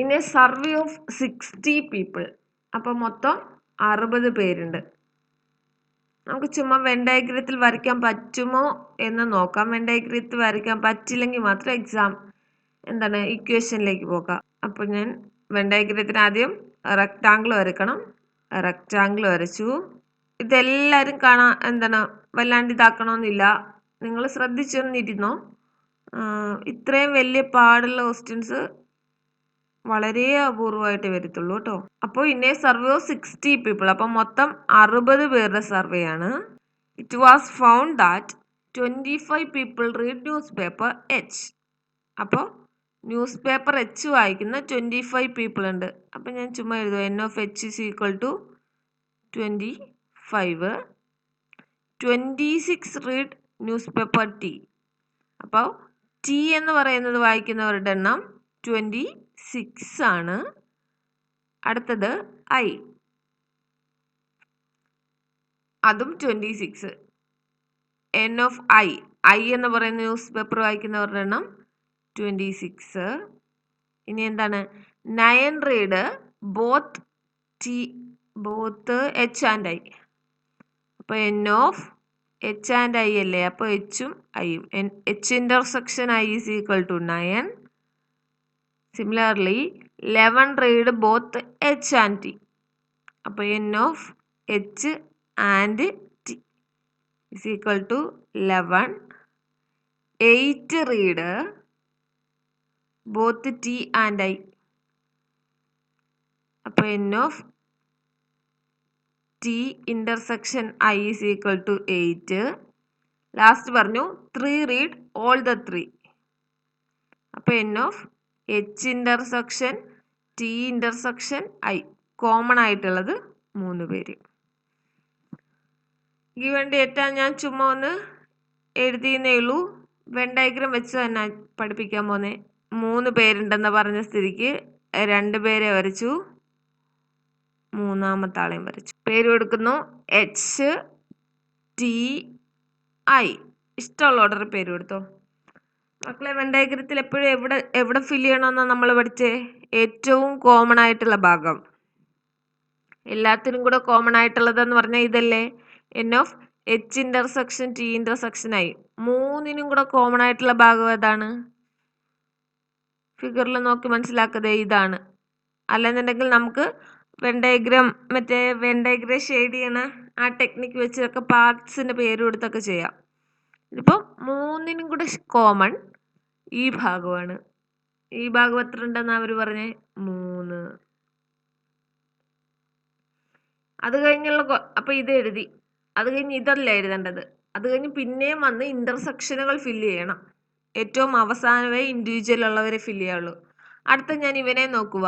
in a survey of 60 people, അപ്പോൾ മൊത്തം 60 പേരുണ്ട്. നമുക്ക് ചുമ്മാ വെൻ ഡയഗ്രത്തിൽ വരയ്ക്കാൻ പറ്റുമോ എന്ന് നോക്കാം. വെൻ ഡയഗ്രത്തിൽ വരയ്ക്കാൻ പറ്റില്ലെങ്കിൽ മാത്രം ഇക്വേഷനിലേക്ക് പോകാം. അപ്പോൾ ഞാൻ വെൻ ഡയഗ്രത്തിന് ആദ്യം റെക്ടാങ്കിൾ വരയ്ക്കണം. റെക്ടാങ്കിൾ വരച്ചു. ഇതെല്ലാവരും കാണാൻ വല്ലാണ്ട് ഇതാക്കണമെന്നില്ല, നിങ്ങൾ ശ്രദ്ധിച്ചൊന്നിരുന്നോ. ഇത്രയും വലിയ പാടുള്ള ക്വസ്റ്റ്യൻസ് വളരെ അപൂർവമായിട്ട് വരത്തുള്ളൂ കേട്ടോ. അപ്പോൾ in a survey of 60 people, അപ്പം മൊത്തം 60 പേരുടെ സർവേ ആണ്. It was found that 25 people read newspaper H. അപ്പോൾ ന്യൂസ് പേപ്പർ എച്ച് വായിക്കുന്ന 25 പീപ്പിൾ ഉണ്ട്. അപ്പം ഞാൻ ചുമ്മാ എഴുതുക, N of H is equal to 25. 26 read newspaper T. അപ്പോൾ ടി എന്ന് പറയുന്നത് വായിക്കുന്നവരുടെ എണ്ണം 26 ആണ്. അടുത്തത് ഐ, അതും 26. എൻ ഓഫ് ഐ എന്ന് പറയുന്ന ന്യൂസ് പേപ്പർ വായിക്കുന്നവരുടെ എണ്ണം 26. ഇനി എന്താണ്? 9 read both H and I. അപ്പോൾ N of H and I അല്ലേ, അപ്പോൾ എച്ചും ഐയും. H intersection I is equal to 9. Similarly 11 read both H and T. അപ്പോൾ N of H and T is equal to 11. 8 read both T and I. അപ്പോൾ N of T intersection I is equal to 8. Last പറഞ്ഞു 3 read all the 3. അപ്പോൾ N of H intersection T intersection I, common ആയിട്ടുള്ളത് 3 പേര്. Given data ഞാൻ ചുമ്മാ ഒന്ന് എഴുതിയെന്നേ ഉള്ളൂ. Venn diagram വെച്ച് തന്നെ പഠിപ്പിക്കാൻ പോന്നെ. 3 പേരുണ്ടെന്ന് പറഞ്ഞ സ്ഥിതിക്ക് 2 പേരെ വരച്ചു, മൂന്നാമത്തെ ആളെയും വരച്ചു. പേര് കൊടുക്കുന്നു എച്ച് ടി ഐ. ഇഷ്ടമുള്ള ഓർഡർ പേര് കൊടുത്തോ മക്കളെ. വെൻ ഡയഗ്രത്തിൽ എപ്പോഴും എവിടെ ഫില്ല് ചെയ്യണമെന്നാണ് നമ്മൾ പഠിച്ചേ? ഏറ്റവും കോമൺ ആയിട്ടുള്ള ഭാഗം. എല്ലാത്തിനും കൂടെ കോമൺ ആയിട്ടുള്ളതെന്ന് പറഞ്ഞാൽ ഇതല്ലേ, N of H intersection T intersection I. 3നും കൂടെ കോമൺ ആയിട്ടുള്ള ഭാഗം ഏതാണ്? ഫിഗറിൽ നോക്കി മനസ്സിലാക്കതേ ഇതാണ്. അല്ലെന്നുണ്ടെങ്കിൽ നമുക്ക് വെൻ ഡയഗ്രം ഷെയ്ഡ് ചെയ്യണ ആ ടെക്നിക്ക് വെച്ചൊക്കെ പാർട്സിന്റെ പേര് കൊടുത്തൊക്കെ ചെയ്യാം. ഇതിപ്പം 3നും കൂടെ കോമൺ ഈ ഭാഗമാണ്. ഈ ഭാഗം എത്ര ഉണ്ടെന്ന് അവർ പറഞ്ഞേ? 3. അത് കഴിഞ്ഞുള്ള അപ്പൊ ഇത് എഴുതി. അത് കഴിഞ്ഞ് ഇതല്ല എഴുതേണ്ടത്. അത് കഴിഞ്ഞ് പിന്നെയും വന്ന് ഇന്റർസെക്ഷനുകൾ ഫില്ല് ചെയ്യണം. ഏറ്റവും അവസാനമേ ഇൻഡിവിജ്വൽ ഉള്ളവരെ ഫില്ല് ചെയ്യാവുള്ളൂ. അടുത്ത ഞാൻ ഇവനെ നോക്കുക.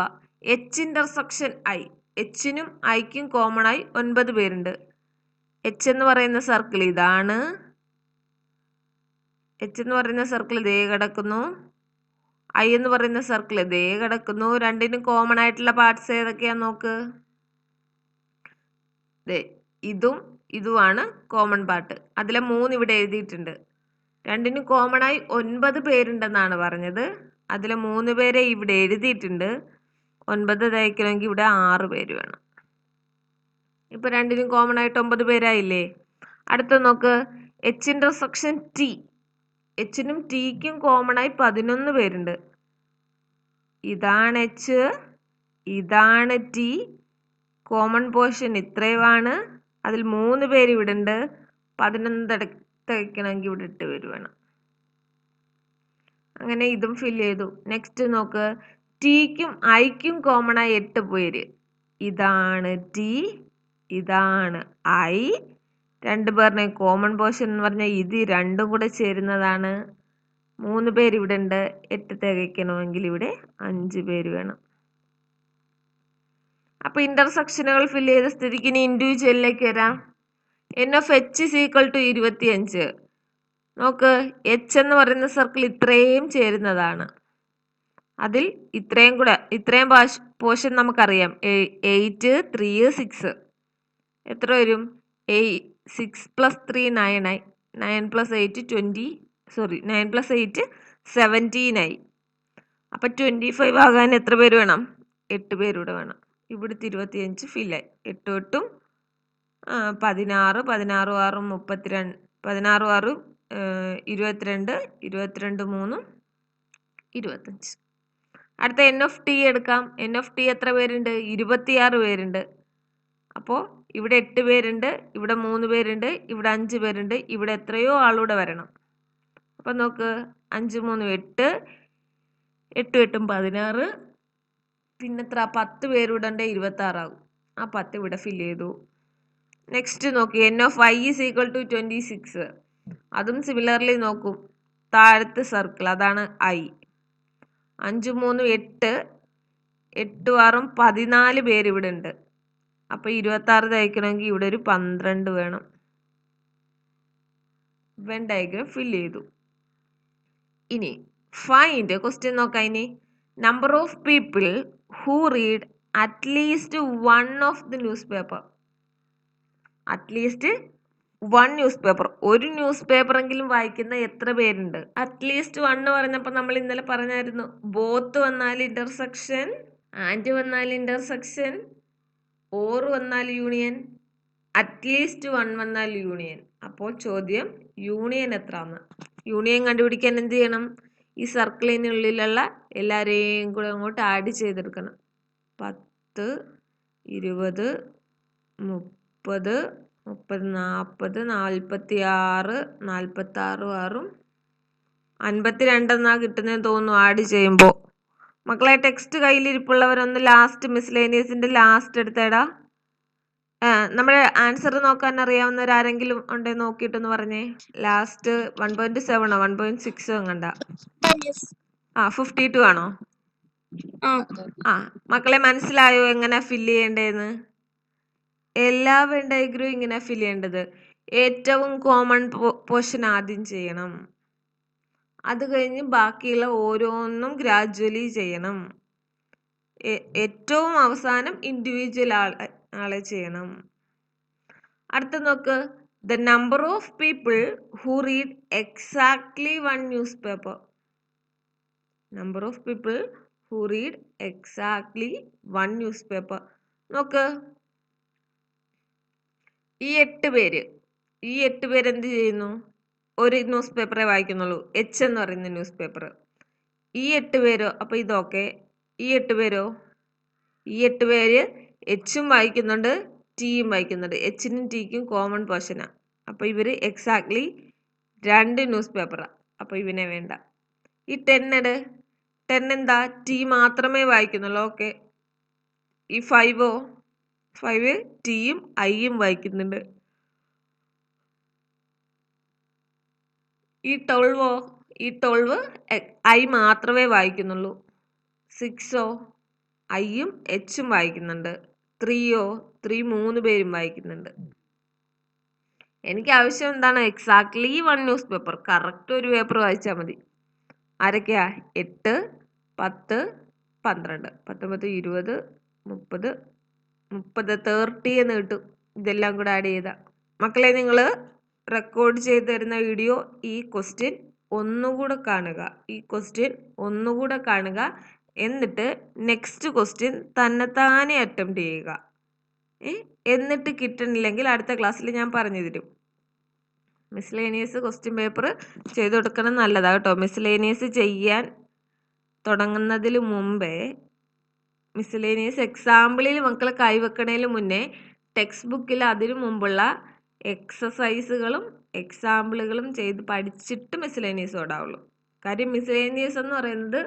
H intersection I. എച്ചിനും ഐക്കും കോമൺ ആയി 9 പേരുണ്ട്. എച്ച് എന്ന് പറയുന്ന സർക്കിൾ ഇതാണ്. എച്ച് എന്ന് പറയുന്ന സർക്കിൾ ഇതേ കിടക്കുന്നു. ഐ എന്ന് പറയുന്ന സർക്കിൾ ഇതേ കിടക്കുന്നു. രണ്ടിനും കോമൺ ആയിട്ടുള്ള പാർട്സ് ഏതൊക്കെയാ നോക്ക്. ഇതുമാണ് കോമൺ പാർട്ട്. അതിലെ 3 ഇവിടെ എഴുതിയിട്ടുണ്ട്. രണ്ടിനും കോമൺ ആയി 9 പേരുണ്ടെന്നാണ് പറഞ്ഞത്. അതിലെ 3 പേരെ ഇവിടെ എഴുതിയിട്ടുണ്ട്. 9 തയ്ക്കണമെങ്കിൽ ഇവിടെ 6 പേര് വേണം. ഇപ്പൊ രണ്ടിനും കോമൺ ആയിട്ട് 9 പേരായില്ലേ. അടുത്ത നോക്ക്, എച്ച് ഇന്റർസെക്ഷൻ ടി. എച്ചിനും ടിക്കും കോമൺ ആയി 11 പേരുണ്ട്. ഇതാണ് എച്ച്, ഇതാണ് ടി. കോമൺ പോർഷൻ ഇത്രയുമാണ്. അതിൽ 3 പേര് ഇവിടെ ഉണ്ട്. 11 തയ്ക്കണമെങ്കിൽ ഇവിടെ 8 പേര് വേണം. അങ്ങനെ ഇതും ഫില്ല് ചെയ്തു. നെക്സ്റ്റ് നോക്ക്, ടിക്കും ഐക്കും കോമൺ ആയി 8 പേര്. ഇതാണ് ടി, ഇതാണ് ഐ. 2 പേരുടെ കോമൺ പോർഷൻ എന്ന് പറഞ്ഞാൽ ഇത് രണ്ടും കൂടെ ചേരുന്നതാണ്. 3 പേര് ഇവിടെ ഉണ്ട്. 8 തികയ്ക്കണമെങ്കിൽ ഇവിടെ 5 പേര് വേണം. അപ്പൊ ഇന്റർസെക്ഷനുകൾ ഫില്ല് ചെയ്ത സ്ഥിതിക്ക് ഇനി ഇൻഡിവിജ്വലിലേക്ക് വരാം. N of H is equal to 25. നോക്ക്, എച്ച് എന്ന് പറയുന്ന സർക്കിൾ ഇത്രയും ചേരുന്നതാണ്. അതിൽ ഇത്രയും പോർഷൻ നമുക്കറിയാം. 8, 3, 6. എത്ര വരും? 6 + 3 9 ആയി. 9 + 8 17 ആയി. അപ്പം 25 ആകാൻ എത്ര പേര് വേണം? 8 പേരൂടെ വേണം. ഇവിടുത്തെ 25 ഫില്ലായി. 8 8ഉം 16, 16 6 32, 16 6 22, 22 3 25. അടുത്ത എൻ ഓഫ് ടി എടുക്കാം. എൻ ഓഫ് ടി എത്ര പേരുണ്ട്? 26 പേരുണ്ട്. അപ്പോൾ ഇവിടെ 8 പേരുണ്ട്, ഇവിടെ 3 പേരുണ്ട്, ഇവിടെ 5 പേരുണ്ട്, ഇവിടെ എത്രയോ ആളൂടെ വരണം. അപ്പം നോക്ക്, 5 3 8, 8 8 16, പിന്നെത്ര 10 പേരൂടെ 26 ആകും. ആ 10 ഇവിടെ ഫില്ല് ചെയ്തു. നെക്സ്റ്റ് നോക്കി, N of I is equal to 26. അതും സിമിലർലി നോക്കും, താഴത്തെ സർക്കിൾ അതാണ് ഐ. 5 3 8, 8 6 14 പേര് ഇവിടെ ഉണ്ട്. അപ്പോൾ 26 തയ്ക്കണമെങ്കിൽ ഇവിടെ ഒരു 12 വേണം. വെൻ ഡയഗ്രാം ഫില്ല് ചെയ്തു. ഇനി ഫൈൻഡ് ക്വസ്റ്റ്യൻ നോക്കാം. ഇനി number of people who read at least one of the news paper. At least one news paper, ഒരു ന്യൂസ് പേപ്പർ എങ്കിലും വായിക്കുന്ന എത്ര പേരുണ്ട്? അറ്റ്ലീസ്റ്റ് വൺ പറഞ്ഞപ്പോൾ നമ്മൾ ഇന്നലെ പറഞ്ഞായിരുന്നു, ബോത്ത് വന്നാൽ ഇന്റർസെക്ഷൻ, ആൻഡ് വന്നാൽ ഇന്റർസെക്ഷൻ, ഓർ വന്നാൽ യൂണിയൻ, അറ്റ്ലീസ്റ്റ് വൺ വന്നാൽ യൂണിയൻ. അപ്പോൾ ചോദ്യം യൂണിയൻ എത്രയാണ്? യൂണിയൻ കണ്ടുപിടിക്കാൻ എന്ത് ചെയ്യണം? ഈ സർക്കിളിനുള്ളിലുള്ള എല്ലാവരെയും കൂടെ അങ്ങോട്ട് ആഡ് ചെയ്തെടുക്കണം. 10 20 30 30 40 46 46 6 52 എന്നാ കിട്ടുന്നതെന്ന് തോന്നുന്നു ആഡ് ചെയ്യുമ്പോൾ. മക്കളെ ടെക്സ്റ്റ് കയ്യിലിരിപ്പുള്ളവരൊന്ന് ലാസ്റ്റ് മിസ്ലേനിയസിന്റെ ലാസ്റ്റ് എടുത്തേടാ. നമ്മുടെ ആൻസർ നോക്കാൻ അറിയാവുന്നവരാരെങ്കിലും ഉണ്ടേ നോക്കിയിട്ടൊന്ന് പറഞ്ഞേ. ലാസ്റ്റ് 1.7 1.6 കണ്ട. 52 ആണോ? മക്കളെ മനസ്സിലായോ എങ്ങനെ ഫില്ല് ചെയ്യേണ്ടതെന്ന്? എല്ലാ വെൻ ഡയഗ്രം ഇങ്ങനെ ഫില്ല് ചെയ്യേണ്ടത്. ഏറ്റവും കോമൺ പോർഷൻ ആദ്യം ചെയ്യണം, അത് കഴിഞ്ഞ് ബാക്കിയുള്ള ഓരോന്നും ഗ്രാജുവലി ചെയ്യണം. ഏറ്റവും അവസാനം ഇൻഡിവിജ്വൽ ആളെ ചെയ്യണം. അടുത്ത നോക്ക്, the number of people who read exactly one news paper. Number of people who read exactly one news paper. നോക്ക്, ഈ 8 പേര് എന്ത് ചെയ്യുന്നു? ഒരു ന്യൂസ് പേപ്പറേ വായിക്കുന്നുള്ളൂ, എച്ച് എന്ന് പറയുന്ന ന്യൂസ് പേപ്പർ. ഈ 8 പേരോ? അപ്പോൾ ഇതൊക്കെ. ഈ 8 പേരോ? ഈ 8 പേര് എച്ചും വായിക്കുന്നുണ്ട്, ടിയും വായിക്കുന്നുണ്ട്. എച്ചിനും ടിക്കും കോമൺ പോർഷനാണ്. അപ്പോൾ ഇവർ എക്സാക്ട്ലി 2 ന്യൂസ് പേപ്പറാണ്. അപ്പോൾ ഇവനെ വേണ്ട. ഈ 10 എന്താ? ടി മാത്രമേ വായിക്കുന്നുള്ളൂ. ഓക്കെ. ഈ 5 ടിയും ഐയും വായിക്കുന്നുണ്ട്. ഈ 12 ഐ മാത്രമേ വായിക്കുന്നുള്ളൂ. 6 ഐയും എച്ചും വായിക്കുന്നുണ്ട്. 3 3 പേരും വായിക്കുന്നുണ്ട്. എനിക്ക് ആവശ്യം എന്താണ്? Exactly one news paper. Correct ഒരു പേപ്പർ വായിച്ചാൽ മതി. ആരൊക്കെയാ? 8 10 12 19 20 30 30 എന്ന് കിട്ടും. ഇതെല്ലാം കൂടെ ആഡ് ചെയ്താൽ. മക്കളെ, നിങ്ങൾ റെക്കോർഡ് ചെയ്ത് തരുന്ന വീഡിയോ ഈ ക്വസ്റ്റ്യൻ ഒന്നുകൂടെ കാണുക. എന്നിട്ട് നെക്സ്റ്റ് ക്വസ്റ്റ്യൻ തന്നെത്താനെ അറ്റംപ്റ്റ് ചെയ്യുക. എന്നിട്ട് കിട്ടണില്ലെങ്കിൽ അടുത്ത ക്ലാസ്സിൽ ഞാൻ പറഞ്ഞു തരും. മിസ്ലേനിയസ് ക്വസ്റ്റ്യൻ പേപ്പർ ചെയ്ത് കൊടുക്കണം, നല്ലതാണ് കേട്ടോ. മിസ്ലേനിയസ് ചെയ്യാൻ തുടങ്ങുന്നതിന് മുമ്പേ, മിസ്ലേനിയസ് എക്സാമ്പിളിൽ മക്കൾ കൈവെക്കണതിന് മുന്നേ ടെക്സ്റ്റ് ബുക്കിൽ അതിനു മുമ്പുള്ള എക്സസൈസുകളും എക്സാമ്പിളുകളും ചെയ്ത് പഠിച്ചിട്ട് മിസ്ലേനിയസ് ഓടാവുള്ളൂ. കാര്യം മിസ്ലേനിയസ് എന്ന് പറയുന്നത്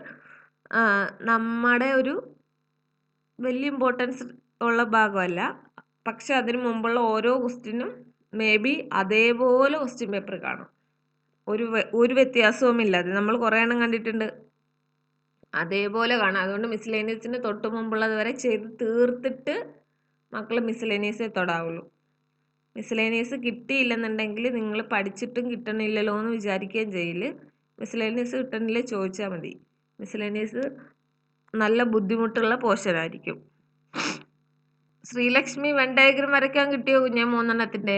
നമ്മുടെ ഒരു വലിയ ഇമ്പോർട്ടൻസ് ഉള്ള ഭാഗമല്ല. പക്ഷെ അതിനു മുമ്പുള്ള ഓരോ ക്വസ്റ്റ്യനും മേ ബി അതേപോലെ ക്വസ്റ്റ്യൻ പേപ്പർ കാണും. ഒരു വ്യത്യാസവും ഇല്ലാതെ. നമ്മൾ കുറേ എണ്ണം കണ്ടിട്ടുണ്ട്, അതേപോലെ കാണാം. അതുകൊണ്ട് മിസ്ലേനിയസിന് തൊട്ട് മുമ്പുള്ളത് വരെ ചെയ്ത് തീർത്തിട്ട് മക്കൾ മിസ്ലേനിയസേ തൊടാവുള്ളൂ. മിസ്ലേനിയസ് കിട്ടിയില്ലെന്നുണ്ടെങ്കിൽ നിങ്ങൾ പഠിച്ചിട്ടും കിട്ടണില്ലല്ലോ എന്ന് വിചാരിക്കുകയും ചെയ്യില്ല. മിസ്ലേനിയസ് കിട്ടണില്ലേ ചോദിച്ചാൽ മതി. മിസ്ലേനിയസ് നല്ല ബുദ്ധിമുട്ടുള്ള പോർഷനായിരിക്കും. ശ്രീലക്ഷ്മി, വെൻ ഡയഗ്രം വരയ്ക്കാൻ കിട്ടിയോ കുഞ്ഞെ? 3 എണ്ണത്തിന്റെ.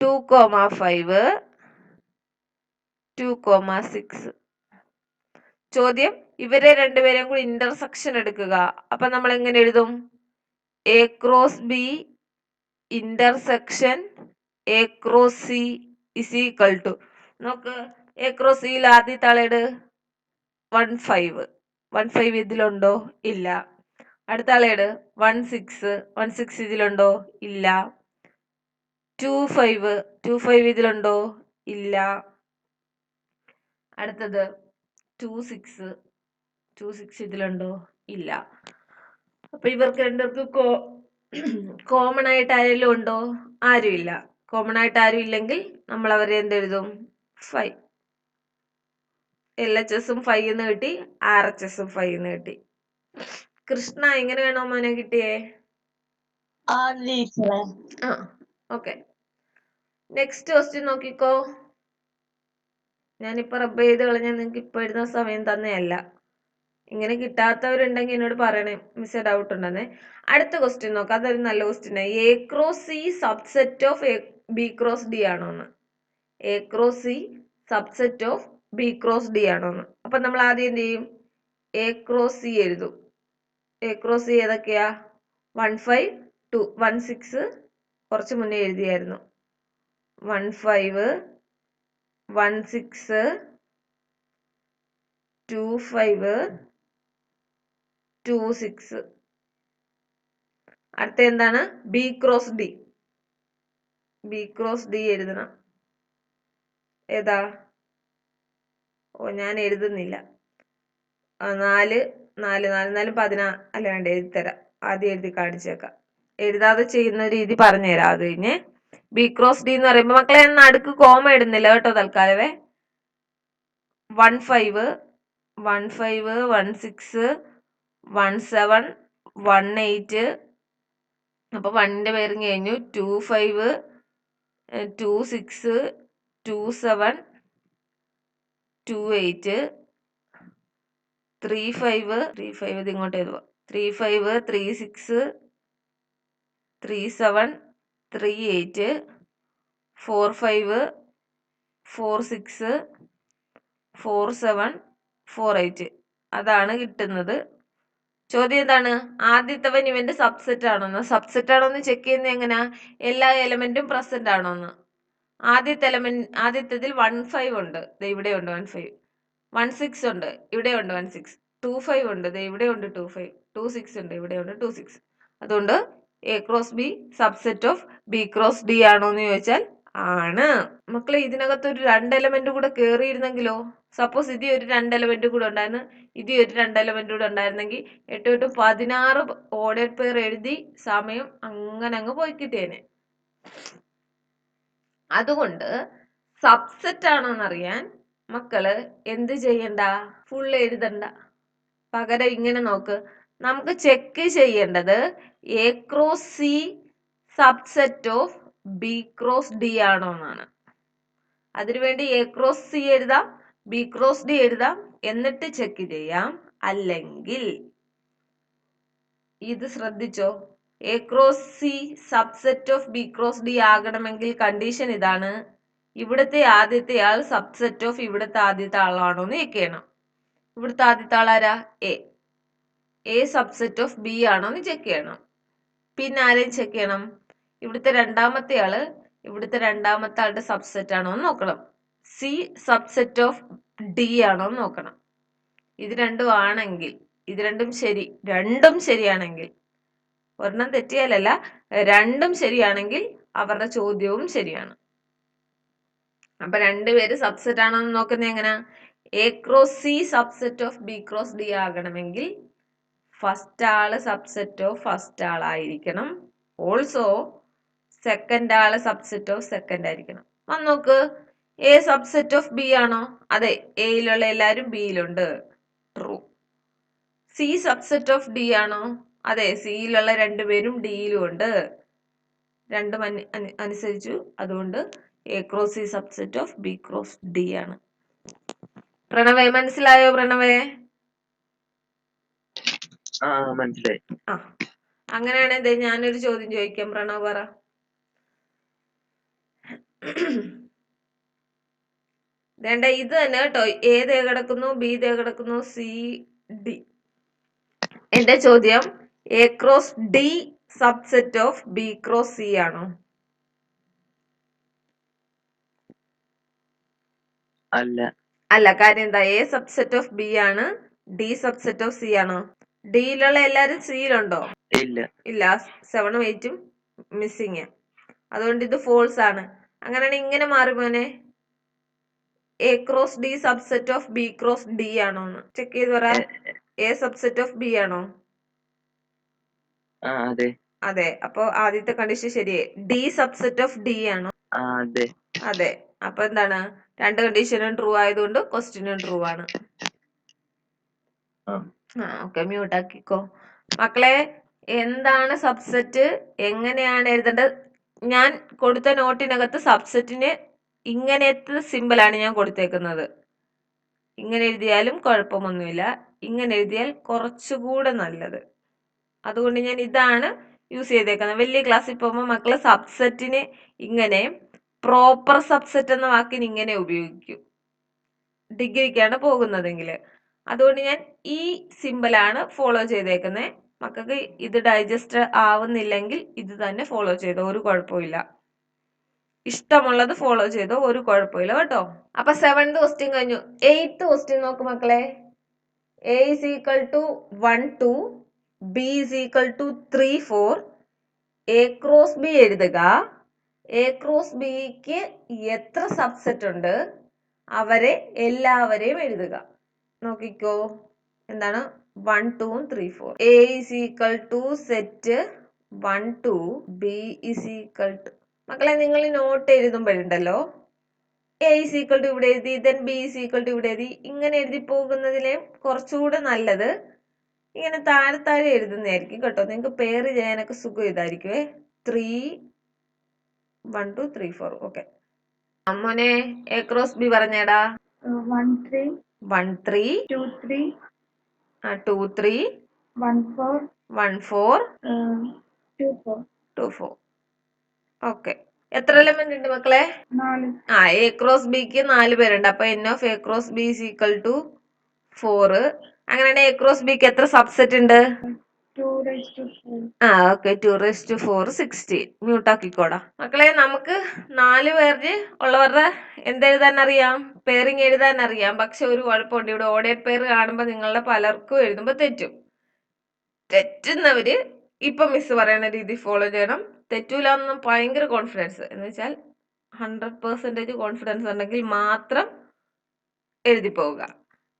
2,5 2,6. ചോദ്യം ഇവരെ രണ്ടുപേരെയും കൂടി ഇന്റർസെക്ഷൻ എടുക്കുക. അപ്പൊ നമ്മൾ എങ്ങനെ എഴുതും? A cross B intersection A cross C is equal to, നോക്ക്, എ ക്രോസ് സിയിൽ ആദ്യത്തെ ആളേട് 1,5. 1,5 ഇതിലുണ്ടോ? ഇല്ല. അടുത്ത ആളേട് 1,6. 1,6 ഇതിലുണ്ടോ? ഇല്ല. 2,5. 2,5 ഇതിലുണ്ടോ? ഇല്ല. അടുത്തത് 2,6. 2,6 ഇതിലുണ്ടോ? ഇല്ല. അപ്പൊ ഇവർക്ക് രണ്ടുപേർക്ക് കോമൺ ആയിട്ട് ആരെങ്കിലും ഉണ്ടോ? ആരും ഇല്ല. കോമൺ ആയിട്ട് ആരും ഇല്ലെങ്കിൽ നമ്മൾ അവരെ എന്തെഴുതും? 5. LHSും 5 എന്ന് കിട്ടി, RHSും 5 എന്ന് കിട്ടി. കൃഷ്ണ എങ്ങനെയാണോ മോനെ കിട്ടിയേ? ഓക്കെ. നെക്സ്റ്റ് ക്വസ്റ്റ്യൻ നോക്കിക്കോ. ഞാനിപ്പോ റബ്ബ് ചെയ്ത് കളഞ്ഞാൽ നിങ്ങൾക്ക് ഇപ്പൊ എഴുതുന്ന സമയം തന്നെയല്ല. ഇങ്ങനെ കിട്ടാത്തവരുണ്ടെങ്കിൽ എന്നോട് പറയണേ, മിസ് ഡൗട്ട് ഉണ്ടെന്നേ. അടുത്ത ക്വസ്റ്റ്യൻ നോക്കാം. അതൊരു നല്ല question. A cross C subset of B cross D ആണോന്ന്. A cross C subset of B cross D ആണോന്ന്. അപ്പൊ നമ്മൾ ആദ്യം എന്ത് ചെയ്യും? എ ക്രോസ് സി എഴുതും. എ ക്രോസ് സി ഏതൊക്കെയാ? 1,5 2 1,6 കുറച്ച് മുന്നേ എഴുതിയായിരുന്നു. 1,5 1,6 2,5 2,6. അടുത്ത എന്താണ്? B cross D. B cross D എഴുതണം. ഏതാ? ഓ, ഞാൻ എഴുതുന്നില്ല. 4 4 4 4 16. അല്ല വേണ്ട, എഴുതിത്തരാം. ആദ്യം എഴുതി കാണിച്ചേക്കാം. എഴുതാതെ ചെയ്യുന്ന രീതി പറഞ്ഞുതരാം അത് കഴിഞ്ഞ്. ബി ക്രോസ് ഡി എന്ന് പറയുമ്പോ മക്കളെ നടുക്ക് കോമ ഇടുന്നില്ല കേട്ടോ തൽക്കാലവേ. 1,5 1,5 1,6 1,7 1,8. അപ്പൊ 1ന്റെ പേരും കഴിഞ്ഞു. 2,5 2,6 2,7 2,8 3,5 3,5 ഇത് ഇങ്ങോട്ട് എഴുതുക. 3,5 3,6 3,7 3,8 4,5 4,6 4,7 4,8. അതാണ് കിട്ടുന്നത്. ചോദ്യം എന്താണ്? ആദ്യത്തവൻ ഇവന്റെ സബ്സെറ്റ് ആണോന്ന്. സബ്സെറ്റ് ആണോന്ന് ചെക്ക് ചെയ്യുന്നത് എങ്ങനെയാ? എല്ലാ എലമെന്റും പ്രസന്റ് ആണോന്ന്. ആദ്യത്തേതിൽ 1,5 ഉണ്ട്, ഇവിടെ ഉണ്ട് 1,5. 1,6 ഉണ്ട്, ഇവിടെ ഉണ്ട് 1,6. 2,5 ഉണ്ട്, ഇവിടെ ഉണ്ട് 2,5. 2,6 ഉണ്ട്, ഇവിടെ ഉണ്ട് 2,6. അതുകൊണ്ട് A cross B subset of B cross D ആണോന്ന് ചോദിച്ചാൽ ആണ്. മക്കളെ ഇതിനകത്ത് ഒരു 2 എലമെന്റ് കൂടെ കേറിയിരുന്നെങ്കിലോ? സപ്പോസ് ഇത് ഒരു 2 എലമെന്റ് കൂടെ ഉണ്ടായിരുന്നു, ഇത് ഒരു 2 എലമെന്റ് കൂടെ ഉണ്ടായിരുന്നെങ്കിൽ 8 8 16 ഓർഡർ പെയർ എഴുതി സമയം അങ്ങനെ അങ്ങ് പോയി കിട്ടിയേനെ. അതുകൊണ്ട് സബ്സെറ്റ് ആണോന്നറിയാൻ മക്കള് എന്ത് ചെയ്യണ്ട? ഫുൾ എഴുതണ്ട. പകരം ഇങ്ങനെ നോക്ക്. നമുക്ക് ചെക്ക് ചെയ്യേണ്ടത് A cross C subset of B cross D ആണോ എന്നാണ്. അതിനുവേണ്ടി എ ക്രോസ് സി എഴുതാം, ബി ക്രോസ് ഡി എഴുതാം, എന്നിട്ട് ചെക്ക് ചെയ്യാം. അല്ലെങ്കിൽ ഇത് ശ്രദ്ധിച്ചോ, A cross C subset of B cross D ആകണമെങ്കിൽ കണ്ടീഷൻ ഇതാണ്: ഇവിടുത്തെ ആദ്യത്തെ ആൾ സബ്സെറ്റ് ഓഫ് ഇവിടുത്തെ ആദ്യത്തെ ആളാണോ എന്ന് ചെക്ക് ചെയ്യണം. ഇവിടുത്തെ ആദ്യത്തെ ആളാരാ? എ സബ്സെറ്റ് ഓഫ് ബി ആണോ എന്ന് ചെക്ക് ചെയ്യണം. പിന്നെ ആരെയും ചെക്ക് ചെയ്യണം? ഇവിടുത്തെ രണ്ടാമത്തെ ആള് ഇവിടുത്തെ രണ്ടാമത്തെ ആളുടെ സബ്സെറ്റ് ആണോ എന്ന് നോക്കണം. സി സബ്സെറ്റ് ഓഫ് ഡി ആണോ എന്ന് നോക്കണം. ഇത് രണ്ടും ആണെങ്കിൽ, ഇത് രണ്ടും ശരിയാണെങ്കിൽ, ഒരെണ്ണം തെറ്റിയാലല്ല, രണ്ടും ശരിയാണെങ്കിൽ അവരുടെ ചോദ്യവും ശരിയാണ്. അപ്പൊ രണ്ടുപേര് സബ്സെറ്റ് ആണോ എന്ന് നോക്കുന്നത് എങ്ങനെയാ? A cross C subset of B cross D ആകണമെങ്കിൽ ഫസ്റ്റ് ആള് സബ്സെറ്റ് ഓഫ് ഫസ്റ്റ് ആളായിരിക്കണം. ഓൾസോ സെക്കൻഡ് ആള് സബ്സെറ്റ് ഓഫ് സെക്കൻഡ് ആയിരിക്കണം. വന്ന് നോക്ക്, എ സബ്സെറ്റ് ഓഫ് ബി ആണോ? അതെ, എയിലുള്ള എല്ലാരും ബിയിലുണ്ട്. True. C subset of D ആണോ? അതെ, സിയിലുള്ള രണ്ടുപേരും ഡിയിലും ഉണ്ട്. രണ്ടും അനുസരിച്ചു. അതുകൊണ്ട് A cross C subset of B cross D ആണ്. പ്രണവേ, മനസ്സിലായോ? പ്രണവേ മനസ്സിലായി. അങ്ങനെയാണെങ്കിൽ ഞാനൊരു ചോദ്യം ചോദിക്കാം. പ്രണവ് പറ. വേണ്ട ഇത് തന്നെ കേട്ടോ. ഏത് കിടക്കുന്നു, ബി കിടക്കുന്നു, സി ഡി. എന്റെ ചോദ്യം A cross D subset of B cross C ആണോ? അല്ല. അല്ല. കാര്യം എന്താ? എ സബ്സെറ്റ് ഓഫ് ബി ആണ്, ഡി സബ്സെറ്റ് ഓഫ് സി ആണോ? ഡിയിലുള്ള എല്ലാരും സിയിലുണ്ടോ? ഇല്ല. ഇല്ല. 7ഉം 8ഉം മിസ്സിങ്. അതുകൊണ്ട് ഇത് ഫോൾസ് ആണ്. അങ്ങനെയാണെങ്കിൽ ഇങ്ങനെ മാറി മോനെ. A cross D subset of B cross D ആണോ എന്ന് ചെക്ക് ചെയ്ത് പറ. എ സബ്സെറ്റ് ഓഫ് ബി ആണോ? അതെ. അതെ. അപ്പൊ ആദ്യത്തെ കണ്ടീഷൻ ശരിയേ. ഡി സബ്സെറ്റ് ഓഫ് ഡി ആണോ? അതെ. അതെ. അപ്പൊ എന്താണ്? രണ്ട് കണ്ടീഷനും ട്രൂ ആയതുകൊണ്ട് ക്വസ്റ്റ്യനും ട്രൂ ആണ്. ഓക്കെ. മ്യൂട്ട് ആക്കിക്കോ. മക്കളെ, എന്താണ് സബ്സെറ്റ്, എങ്ങനെയാണ് എഴുതേണ്ടത്? ഞാൻ കൊടുത്ത നോട്ടിനകത്ത് സബ്സെറ്റിന് ഇങ്ങനത്തെ സിമ്പിളാണ് ഞാൻ കൊടുത്തേക്കുന്നത്. ഇങ്ങനെ എഴുതിയാലും കുഴപ്പമൊന്നുമില്ല, ഇങ്ങനെ എഴുതിയാൽ കുറച്ചുകൂടെ നല്ലത്. അതുകൊണ്ട് ഞാൻ ഇതാണ് യൂസ് ചെയ്തേക്കുന്നത്. വലിയ ക്ലാസ്സിൽ പോകുമ്പോൾ മക്കള് സബ്സെറ്റിന് ഇങ്ങനെ പ്രോപ്പർ സബ്സെറ്റ് എന്ന വാക്കിന് ഇങ്ങനെ ഉപയോഗിക്കും, ഡിഗ്രിക്കാണ് പോകുന്നതെങ്കിൽ. അതുകൊണ്ട് ഞാൻ ഈ സിമ്പിളാണ് ഫോളോ ചെയ്തേക്കുന്നത്. മക്കൾക്ക് ഇത് ഡൈജസ്റ്റ് ആവുന്നില്ലെങ്കിൽ ഇത് തന്നെ ഫോളോ ചെയ്തോ, ഒരു കുഴപ്പമില്ല. ഇഷ്ടമുള്ളത് ഫോളോ ചെയ്തോ, ഒരു കുഴപ്പമില്ല കേട്ടോ. അപ്പൊ 7th ക്വസ്റ്റ്യൻ കഴിഞ്ഞു. 8th ക്വസ്റ്റ്യൻ നോക്ക് മക്കളെ. A is equal to 1 2, B is equal to 3 4. A cross B എഴുതുക. A cross Bക്ക് എത്ര സബ്സെറ്റ് ഉണ്ട് അവരെ എല്ലാവരെയും എഴുതുക. നോക്കിക്കോ. എന്താണ്? 1 2 3 4. A is equal to set 1 2, B is equal to. മക്കളെ, നിങ്ങൾ not എഴുതുമ്പോഴുണ്ടല്ലോ A is equal to ഇവിടെ എഴുതി, then B is equal to ഇവിടെ എഴുതി, ഇങ്ങനെ എഴുതി പോകുന്നതിലെ കുറച്ചുകൂടെ നല്ലത് ഇങ്ങനെ താഴെ താഴെ എഴുതുന്നതായിരിക്കും കേട്ടോ. നിങ്ങൾക്ക് പേര് ചെയ്യാനൊക്കെ സുഖം ഇതായിരിക്കുവേ. 3 1 2 3 4. ഓക്കെ. അമ്മോനെ എ ക്രോസ് ബി പറഞ്ഞേടാ. 1 3 1 3 2 3 2 3 1 4 1 4 2 4 2 4. ഓക്കെ. എത്ര എലമെന്റ് ഉണ്ട് മക്കളെ? 4. എ ക്രോസ് ബിക്ക് 4 പേരുണ്ട്. അപ്പൊ n of A cross B is equal to 4. അങ്ങനെയാണെങ്കിൽ എ ക്രോസ് ബിക്ക് എത്ര സബ്സെറ്റ് ഉണ്ട്? 2/4. ഓക്കെ. 2/4 16. മ്യൂട്ട് ആക്കിക്കോടാ. മക്കളെ, നമുക്ക് 4 പേര് ഉള്ളവരുടെ എന്തെഴുതാൻ അറിയാം? പെയറിങ് എഴുതാൻ അറിയാം. പക്ഷെ ഒരു കുഴപ്പമുണ്ട്. ഇവിടെ ഓഡേഡ് പെയർ കാണുമ്പോൾ നിങ്ങളുടെ പലർക്കും എഴുതുമ്പോൾ തെറ്റും. തെറ്റുന്നവര് ഇപ്പൊ മിസ് പറയുന്ന രീതി ഫോളോ ചെയ്യണം. തെറ്റൂലെന്ന് ഭയങ്കര കോൺഫിഡൻസ്, എന്ന് വെച്ചാൽ 100% കോൺഫിഡൻസ് ഉണ്ടെങ്കിൽ മാത്രം എഴുതി പോവുക.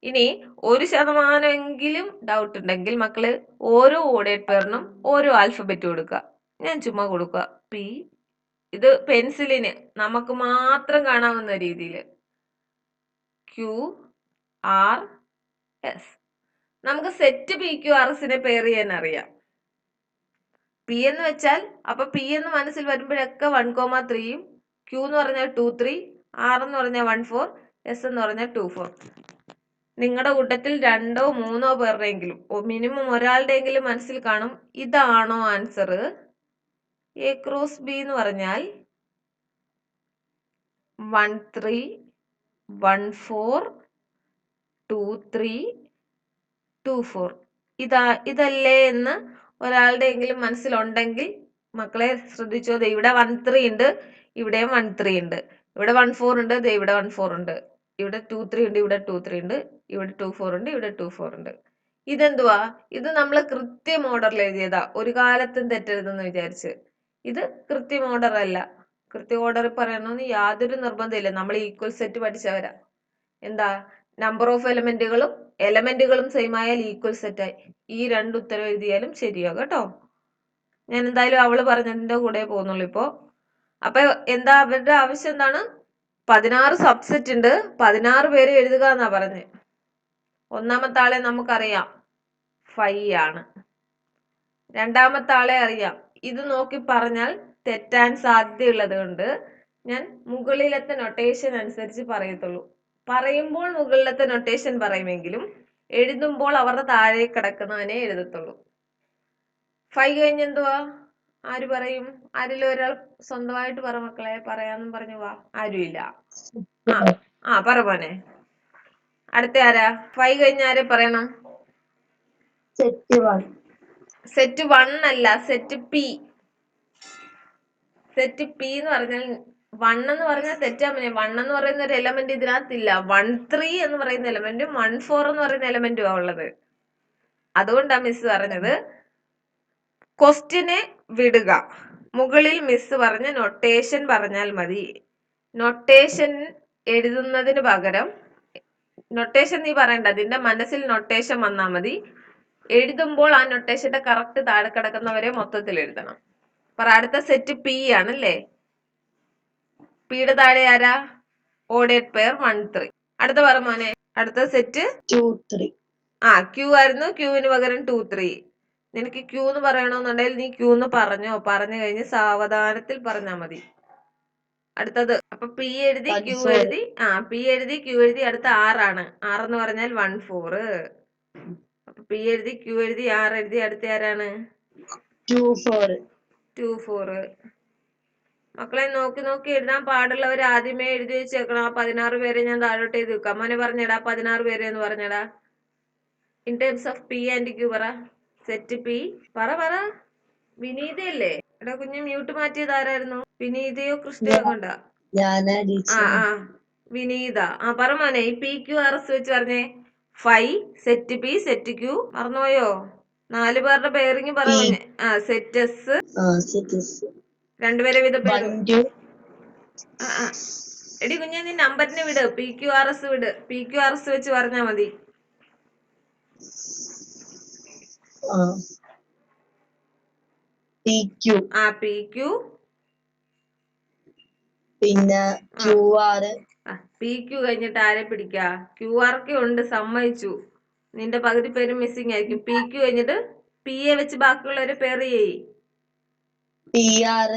ഇനി 1% ഡൗട്ട് ഉണ്ടെങ്കിൽ മക്കള് ഓരോ ഓഡേഡ് പെയറിനും ഓരോ ആൽഫബറ്റ് കൊടുക്കുക. ഞാൻ ചുമ്മാ കൊടുക്കുക പി. ഇത് പെൻസിലിന് നമുക്ക് മാത്രം കാണാവുന്ന രീതിയിൽ ക്യു ആർ എസ്. നമുക്ക് സെറ്റ് പി ക്യു ആർ എസിനെ പെയർ ചെയ്യാൻ അറിയാം. പി എന്ന് വെച്ചാൽ അപ്പൊ പി എന്ന് മനസ്സിൽ വരുമ്പോഴൊക്കെ 1,3യും, ക്യൂ എന്ന് പറഞ്ഞാൽ 2 3, ആർ എന്ന് പറഞ്ഞാൽ 1 4, എസ് എന്ന് പറഞ്ഞാൽ 2 4. നിങ്ങളുടെ കൂട്ടത്തിൽ 2 3 പേരുടെയെങ്കിലും മിനിമം ഒരാളുടെയെങ്കിലും മനസ്സിൽ കാണും ഇതാണോ ആൻസർ? എ ക്രോസ് ബി എന്ന് പറഞ്ഞാൽ 1 3 1 4 2 3 2 4. ഇതല്ലേ എന്ന് ഒരാളുടെയെങ്കിലും മനസ്സിലുണ്ടെങ്കിൽ മക്കളെ ശ്രദ്ധിച്ചോ. ഇവിടെ 1 3 ഉണ്ട്, ഇവിടെയും 1 3 ഉണ്ട്. ഇവിടെ 1 4 ഉണ്ട്, ഇവിടെ 1 4 ഉണ്ട്. ഇവിടെ 2 3 ഉണ്ട്, ഇവിടെ 2 3 ഉണ്ട്. ഇവിടെ 2 4 ഉണ്ട്, ഇവിടെ 2 4 ഉണ്ട്. ഇതെന്തുവാ? ഇത് നമ്മൾ കൃത്യം ഓർഡറിൽ എഴുതിയതാ. ഒരു കാലത്തും തെറ്റരുതെന്ന് വിചാരിച്ച്. ഇത് കൃത്യം ഓർഡർ അല്ല. കൃത്യം ഓർഡറിൽ പറയണമെന്ന് യാതൊരു നിർബന്ധമില്ല. നമ്മൾ ഈക്വൽ സെറ്റ് പഠിച്ചവരാ. എന്താ? നമ്പർ ഓഫ് എലമെന്റുകളും സെയിം ആയാൽ ഈക്വൽ സെറ്റ് ആയി. ഈ 2 ഉത്തരം എഴുതിയാലും ശരിയാ കേട്ടോ. ഞാൻ എന്തായാലും അവള് പറഞ്ഞതിന്റെ കൂടെ പോകുന്നുള്ളൂ ഇപ്പോ. അപ്പൊ എന്താ അവരുടെ ആവശ്യം? എന്താണ്? 16 സബ്സെറ്റ് ഉണ്ട്, 16 പേര് എഴുതുക എന്നാ പറഞ്ഞ്. ഒന്നാമത്തെ ആളെ നമുക്കറിയാം 5 ആണ്. രണ്ടാമത്തെ ആളെ അറിയാം. ഇത് നോക്കി പറഞ്ഞാൽ തെറ്റാൻ സാധ്യതയുള്ളത് കൊണ്ട് ഞാൻ മുകളിലത്തെ നൊട്ടേഷൻ അനുസരിച്ച് പറയത്തുള്ളൂ. പറയുമ്പോൾ മുകളിലത്തെ നൊട്ടേഷൻ പറയുമെങ്കിലും എഴുതുമ്പോൾ അവരുടെ താഴെ കിടക്കുന്നവനെ എഴുതത്തുള്ളൂ. 5 കഴിഞ്ഞ് എന്തുവാ? ആര് പറയും? ആരെങ്കിലും ഒരാൾ സ്വന്തമായിട്ട് പറ മക്കളെ, പറയാന്നും പറഞ്ഞു വാ. ആരുമില്ല. പറ മോനെ. അടുത്ത ആരാ? 5 കഴിഞ്ഞ ആരെ പറയണം? സെറ്റ് 1. സെറ്റ് 1 അല്ല, സെറ്റ് പി. സെറ്റ് പി എന്ന് പറഞ്ഞാൽ 1 എന്ന് പറഞ്ഞാൽ തെറ്റാ മോനെ. 1 എന്ന് പറയുന്ന ഒരു എലമെന്റ് ഇതിനകത്തില്ല. 1 3 എന്ന് പറയുന്ന എലമെന്റും 1 4 എന്ന് പറയുന്ന എലമെന്റും ആ ഉള്ളത്. അതുകൊണ്ടാ മിസ് പറഞ്ഞത് ക്വസ്റ്റ്യനെ വിടുക, മുകളിൽ മിസ് പറഞ്ഞ നൊട്ടേഷൻ പറഞ്ഞാൽ മതി. നൊട്ടേഷൻ എഴുതുന്നതിന് പകരം നൊട്ടേഷൻ നീ പറയണ്ട, നിന്റെ മനസ്സിൽ നൊട്ടേഷൻ വന്നാ മതി. എഴുതുമ്പോൾ ആ നൊട്ടേഷന്റെ കറക്റ്റ് താഴെ കിടക്കുന്നവരെ മൊത്തത്തിൽ എഴുതണം. പറ. അടുത്ത സെറ്റ് പി ആണല്ലേ. പിയുടെ താഴെ ആരാ? ഓഡേഡ് പെയർ 1 3. അടുത്ത പറ മോനെ. അടുത്ത സെറ്റ് 2 3. ക്യൂ ആയിരുന്നു. ക്യൂവിന് പകരം 2 3. നിനക്ക് ക്യൂ എന്ന് പറയണമെന്നുണ്ടെങ്കിൽ നീ ക്യൂ എന്ന് പറഞ്ഞോ. പറഞ്ഞു കഴിഞ്ഞ് സാവധാനത്തിൽ പറഞ്ഞാ മതി. അടുത്തത് അപ്പൊ പി എഴുതി ക്യൂ എഴുതി. പി എഴുതി ക്യൂ എഴുതി. അടുത്ത 6 ആണ്. 6 എന്ന് പറഞ്ഞാൽ 1 4. അപ്പൊ പി എഴുതി ക്യൂ എഴുതി 6 എഴുതി. അടുത്ത ആരാണ്? 2 4. 2 4. മക്കളെ നോക്കി നോക്കി എഴുതാൻ പാടുള്ളവർ ആദ്യമേ എഴുതി വെച്ചേക്കണം. ആ 16 പേരെ ഞാൻ താഴോട്ട് എഴുതി വെക്കാം. മോനെ പറഞ്ഞടാ 16 പേരെ എന്ന് പറഞ്ഞടാ. In terms of P and Q പറ. സെറ്റ് പി പറ. വിനീതയല്ലേ? എടാ കുഞ്ഞ്, മ്യൂട്ട് മാറ്റിയത് ആരായിരുന്നു? വിനീതയോ കൃഷ്ണയോ കൊണ്ടാ? വിനീത. പറ മോനെ. ഈ പി ക്യൂ ആർ എസ് വെച്ച് പറഞ്ഞേ. 5 സെറ്റ് പി സെറ്റ് ക്യൂ. മറന്നുപോയോ? 4 പേരുടെ പേരിങ് പറ കുഞ്ഞ്. Set S. രണ്ടുപേരെ വിധ പേര്. എടി കുഞ്ഞെ, നീ നമ്പറിനെ വിട്. പി ക്യൂ ആർ എസ് വിട്. പി ക്യൂ ആർ എസ് വെച്ച് പറഞ്ഞാ മതി. പി ക്യൂ പിന്നെ ക്യൂ ആർ. പി ക്യൂ കഴിഞ്ഞിട്ട് ആരെ പിടിക്കാ? ക്യൂ ആർ ഒക്കെ ഉണ്ട്, സമ്മതിച്ചു. നിന്റെ പകുതി പേര് മിസ്സിംഗ് ആയിരിക്കും. പി ക്യൂ കഴിഞ്ഞിട്ട് പി എ വെച്ച് ബാക്കിയുള്ളവരെ പേർ ചെയ്യ്. P R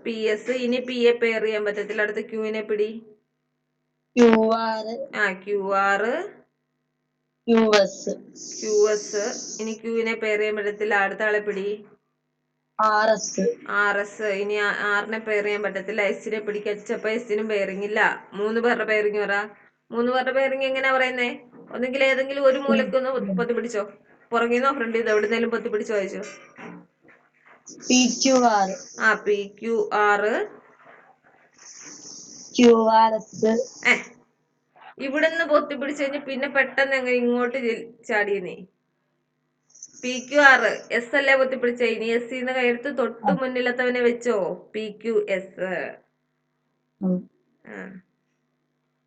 P S. ഇനി പി എ പേർ ചെയ്യാൻ പറ്റത്തില്ല. അടുത്ത ക്യൂവിനെ പിടി. Q R Q S. ഇനി ക്യൂവിനെ പേർ ചെയ്യാൻ പറ്റത്തില്ല. അടുത്ത ആളെ പിടി. R S. ഇനി ആറിനെ പേർ ചെയ്യാൻ പറ്റത്തില്ല. എസിനെ പിടിക്കച്ചപ്പോ എസിനും പേറിങ് ഇല്ല. 3 പേരുടെ പേറിങ് പറ. 3 പേരുടെ പേറിങ് എങ്ങനെയാ പറയുന്നേ? ഒന്നെങ്കിൽ ഏതെങ്കിലും ഒരു മൂലക്കൊന്ന് പൊത്തി പിടിച്ചോ. പുറകിന്നോ ഫ്രണ്ടിന്നോ എവിടുന്നേലും പൊത്തി പിടിച്ചോ വായിച്ചോ. പി ക്യൂ ആർ ഇവിടുന്ന് പൊത്തി പിടിച്ചു കഴിഞ്ഞ് പിന്നെ പെട്ടെന്ന് എങ്ങനെ ഇങ്ങോട്ട് ചാടിയെന്നേ. പി ക്യു ആർ എസ് അല്ലേ പൊത്തി പിടിച്ചേ. ഇനി എസ് ന്ന് കൈയെടുത്ത് തൊട്ട് മുന്നിലത്തവനെ വെച്ചോ. P Q S.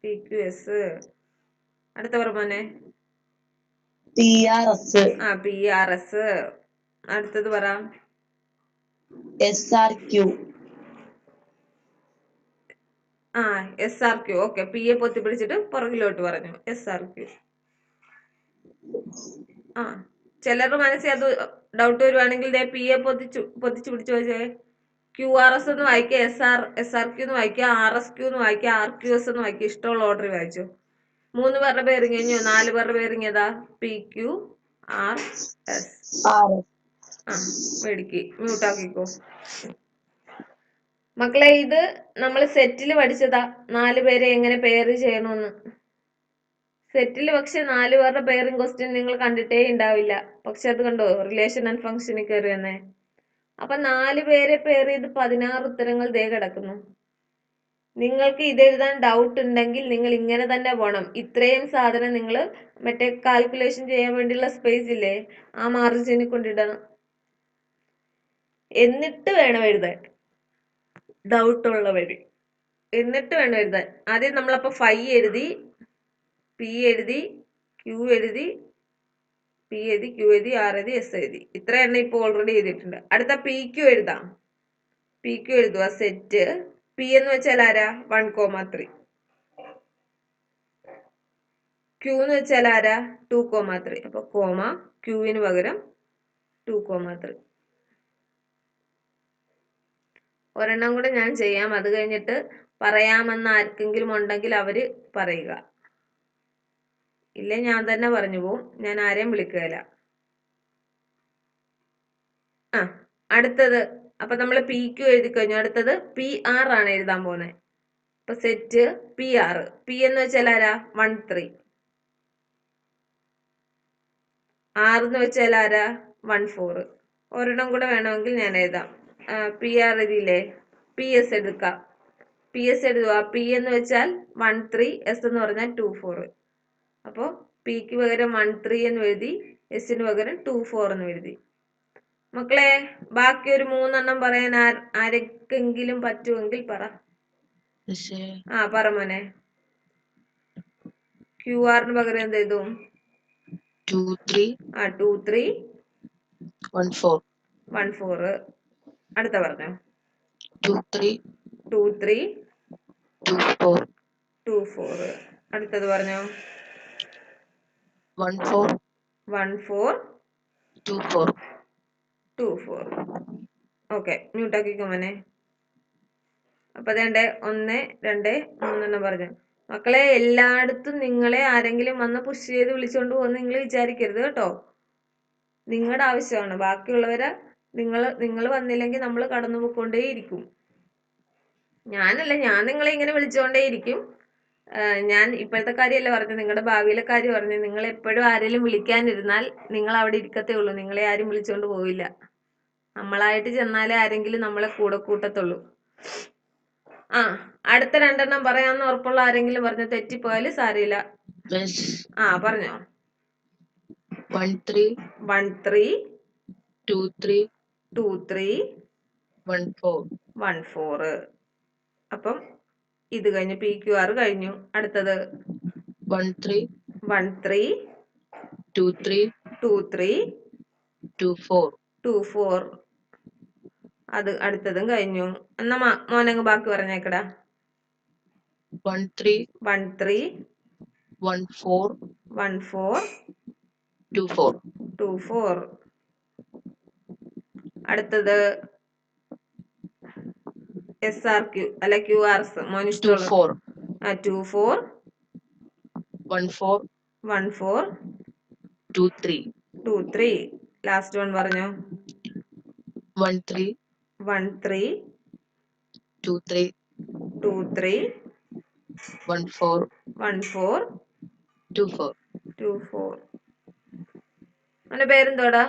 P Q S. അടുത്ത പറ. P R S. അടുത്തത് പറ. S R Q. Okay. P A പൊത്തി പിടിച്ചിട്ട് പുറകിലോട്ട് പറഞ്ഞു. S R Q. ചിലരുടെ മനസ്സിൽ അത് ഡൗട്ട് വരുവാണെങ്കിൽ പി എ പൊതിച്ചു പിടിച്ചു വെച്ചേ. ക്യൂ ആർ എസ് എന്ന് വായിക്കുക, എസ് ആർ ക്യൂ എന്ന് വായിക്കുക, ആർ എസ് ക്യൂ എന്ന് വായിക്കുക, ആർ ക്യൂ എസ് എന്ന് വായിക്കുക. ഇഷ്ടമുള്ള ഓർഡറിൽ വായിച്ചു. 3 പേരുടെ പേരിങ് കഴിഞ്ഞോ? 4 പേരുടെ പേരിങ് ഏതാ? P Q R S. മേടിക്ക്. മ്യൂട്ടാക്കിക്കോ മക്കളെ. ഇത് നമ്മൾ സെറ്റിൽ പഠിച്ചതാ, 4 പേരെ എങ്ങനെ പെയർ ചെയ്യണമെന്ന്. സെറ്റിൽ പക്ഷെ 4 പേരുടെ പെയറിംഗ് ക്വസ്റ്റ്യൻ നിങ്ങൾ കണ്ടിട്ടേ ഉണ്ടാവില്ല. പക്ഷെ അത് കണ്ടോ, റിലേഷൻ ആൻഡ് ഫംഗ്ഷനിൽ കയറി വന്നേ. അപ്പൊ 4 പേരെ പെയർ ചെയ്ത് 16 ഉത്തരങ്ങൾ ദേ കിടക്കുന്നു. നിങ്ങൾക്ക് ഇതെഴുതാൻ ഡൗട്ട് ഉണ്ടെങ്കിൽ നിങ്ങൾ ഇങ്ങനെ തന്നെ പോണം. ഇത്രയും സാധനം നിങ്ങൾ മറ്റേ കാൽക്കുലേഷൻ ചെയ്യാൻ വേണ്ടിയുള്ള സ്പേസ് ഇല്ലേ, ആ മാർജിനിൽ കൊണ്ടിടണം. എന്നിട്ട് വേണം എഴുതാൻ. ഡൗട്ട് ഉള്ളവര് എന്നിട്ട് വേണം എഴുതാൻ. ആദ്യം നമ്മളപ്പോ 5 എഴുതി, പി എഴുതി, ക്യൂ എഴുതി, പി എഴുതി, ക്യൂ എഴുതി, ആർ എഴുതി, എസ് എഴുതി. ഇത്ര എണ്ണം ഇപ്പൊ ഓൾറെഡി എഴുതിയിട്ടുണ്ട്. അടുത്ത പി ക്യൂ എഴുതാം. പി ക്യൂ എഴുതുക. സെറ്റ് പി എന്ന് വെച്ചാൽ ആരാ? 1,3. ക്യൂ എന്ന് വെച്ചാൽ ആരാ? 2,3. അപ്പൊ കോമ ക്യൂവിന് പകരം 2,3. ഒരെണ്ണം കൂടെ ഞാൻ ചെയ്യാം. അത് കഴിഞ്ഞിട്ട് പറയാമെന്ന് ആർക്കെങ്കിലും ഉണ്ടെങ്കിൽ അവര് പറയുക. ഇല്ലേ ഞാൻ തന്നെ പറഞ്ഞു പോവും. ഞാൻ ആരെയും വിളിക്കുകയില്ല. ആ അടുത്തത് അപ്പൊ നമ്മൾ പി ക്യു എഴുതി കഴിഞ്ഞു. അടുത്തത് പി ആർ ആണ് എഴുതാൻ പോകുന്നത്. അപ്പൊ സെറ്റ് പി ആർ. പി എന്ന് വെച്ചാൽ ആരാ? 1 3. ആർ എന്ന് വെച്ചാൽ ആരാ? 1 4. ഒരെണ്ണം കൂടെ വേണമെങ്കിൽ ഞാൻ എഴുതാം. പി ആർ എഴുതിയില്ലേ? പി എസ് എടുക്കാം. പി എസ് എഴുതുക. പി എന്ന് വെച്ചാൽ 1 3, എസ് എന്ന് പറഞ്ഞാൽ 2 4. അപ്പോൾ പിക്ക് പകരം 1 3 എന്ന് എഴുതി, എസിന് പകരം 2 4 എന്ന് എഴുതി. മക്കളെ ബാക്കി ഒരു 3 എണ്ണം പറയാൻ ആരെങ്കിലും പറ്റുമെങ്കിൽ പറ. പറ മോനെ. ക്യു ആറിന് പകരം എന്ത് എഴുതും? 2 3 2 3 1 4. 1 4. അടുത്ത പറഞ്ഞോ. 2 3 2 3 2 4. 2 4. അടുത്തത് പറഞ്ഞോ. 1 4 1 4 2 4. 2 4. ഓക്കെ, മ്യൂട്ടാക്കിക്കോ മോനെ. അപ്പൊ അതേണ്ടേ 1 2 3 പറഞ്ഞു. മക്കളെ എല്ലായിടത്തും നിങ്ങളെ ആരെങ്കിലും വന്ന് പുഷ് ചെയ്ത് വിളിച്ചോണ്ട് പോകുന്ന നിങ്ങൾ വിചാരിക്കരുത് കേട്ടോ. നിങ്ങളുടെ ആവശ്യമാണ്. ബാക്കിയുള്ളവരെ നിങ്ങൾ വന്നില്ലെങ്കിൽ നമ്മൾ കടന്നു പോയിക്കൊണ്ടേയിരിക്കും. ഞാൻ നിങ്ങളെ ഇങ്ങനെ വിളിച്ചുകൊണ്ടേയിരിക്കും. ഞാൻ ഇപ്പോഴത്തെ കാര്യമല്ല പറഞ്ഞത്, നിങ്ങളുടെ ഭാവിയിലെ കാര്യം പറഞ്ഞു. നിങ്ങൾ എപ്പോഴും ആരെങ്കിലും വിളിക്കാനിരുന്നാൽ നിങ്ങൾ അവിടെ ഇരിക്കത്തേ ഉള്ളൂ. നിങ്ങളെ ആരും വിളിച്ചോണ്ട് പോവില്ല. നമ്മളായിട്ട് ചെന്നാലേ ആരെങ്കിലും നമ്മളെ കൂടെ കൂട്ടത്തുള്ളൂ. അടുത്ത 2 എണ്ണം പറയാന്ന് ഉറപ്പുള്ള ആരെങ്കിലും പറഞ്ഞു. തെറ്റിപ്പോയാല് സാരമില്ല. പറഞ്ഞോ. 1 3 1 3 2 3 2 3 1 4. 1 4. അപ്പം ഇത് കഴിഞ്ഞു. പി ക്യു ആർ കഴിഞ്ഞു. അടുത്തത് 1 3 1 3 2 3 2 3 2 4. 2 4. അത് അടുത്തതും കഴിഞ്ഞു. എന്നാ മോനങ്ങ് ബാക്കി പറഞ്ഞേക്കടാ. 1 3 1 3 1 4 1 4 2 4. 2 4. അടുത്തത് എസ് ആർ ക്യു അല്ല ക്യു ആർ മോന് 2 4. 2 4 1 4 1 4 2 3. 2 3. ലാസ്റ്റ് വൺ പറഞ്ഞോ. 1 3 1 3 2 3 2 3 1 4 1 4 2 4. 2 4. അവന്റെ പേരെന്തോടാ?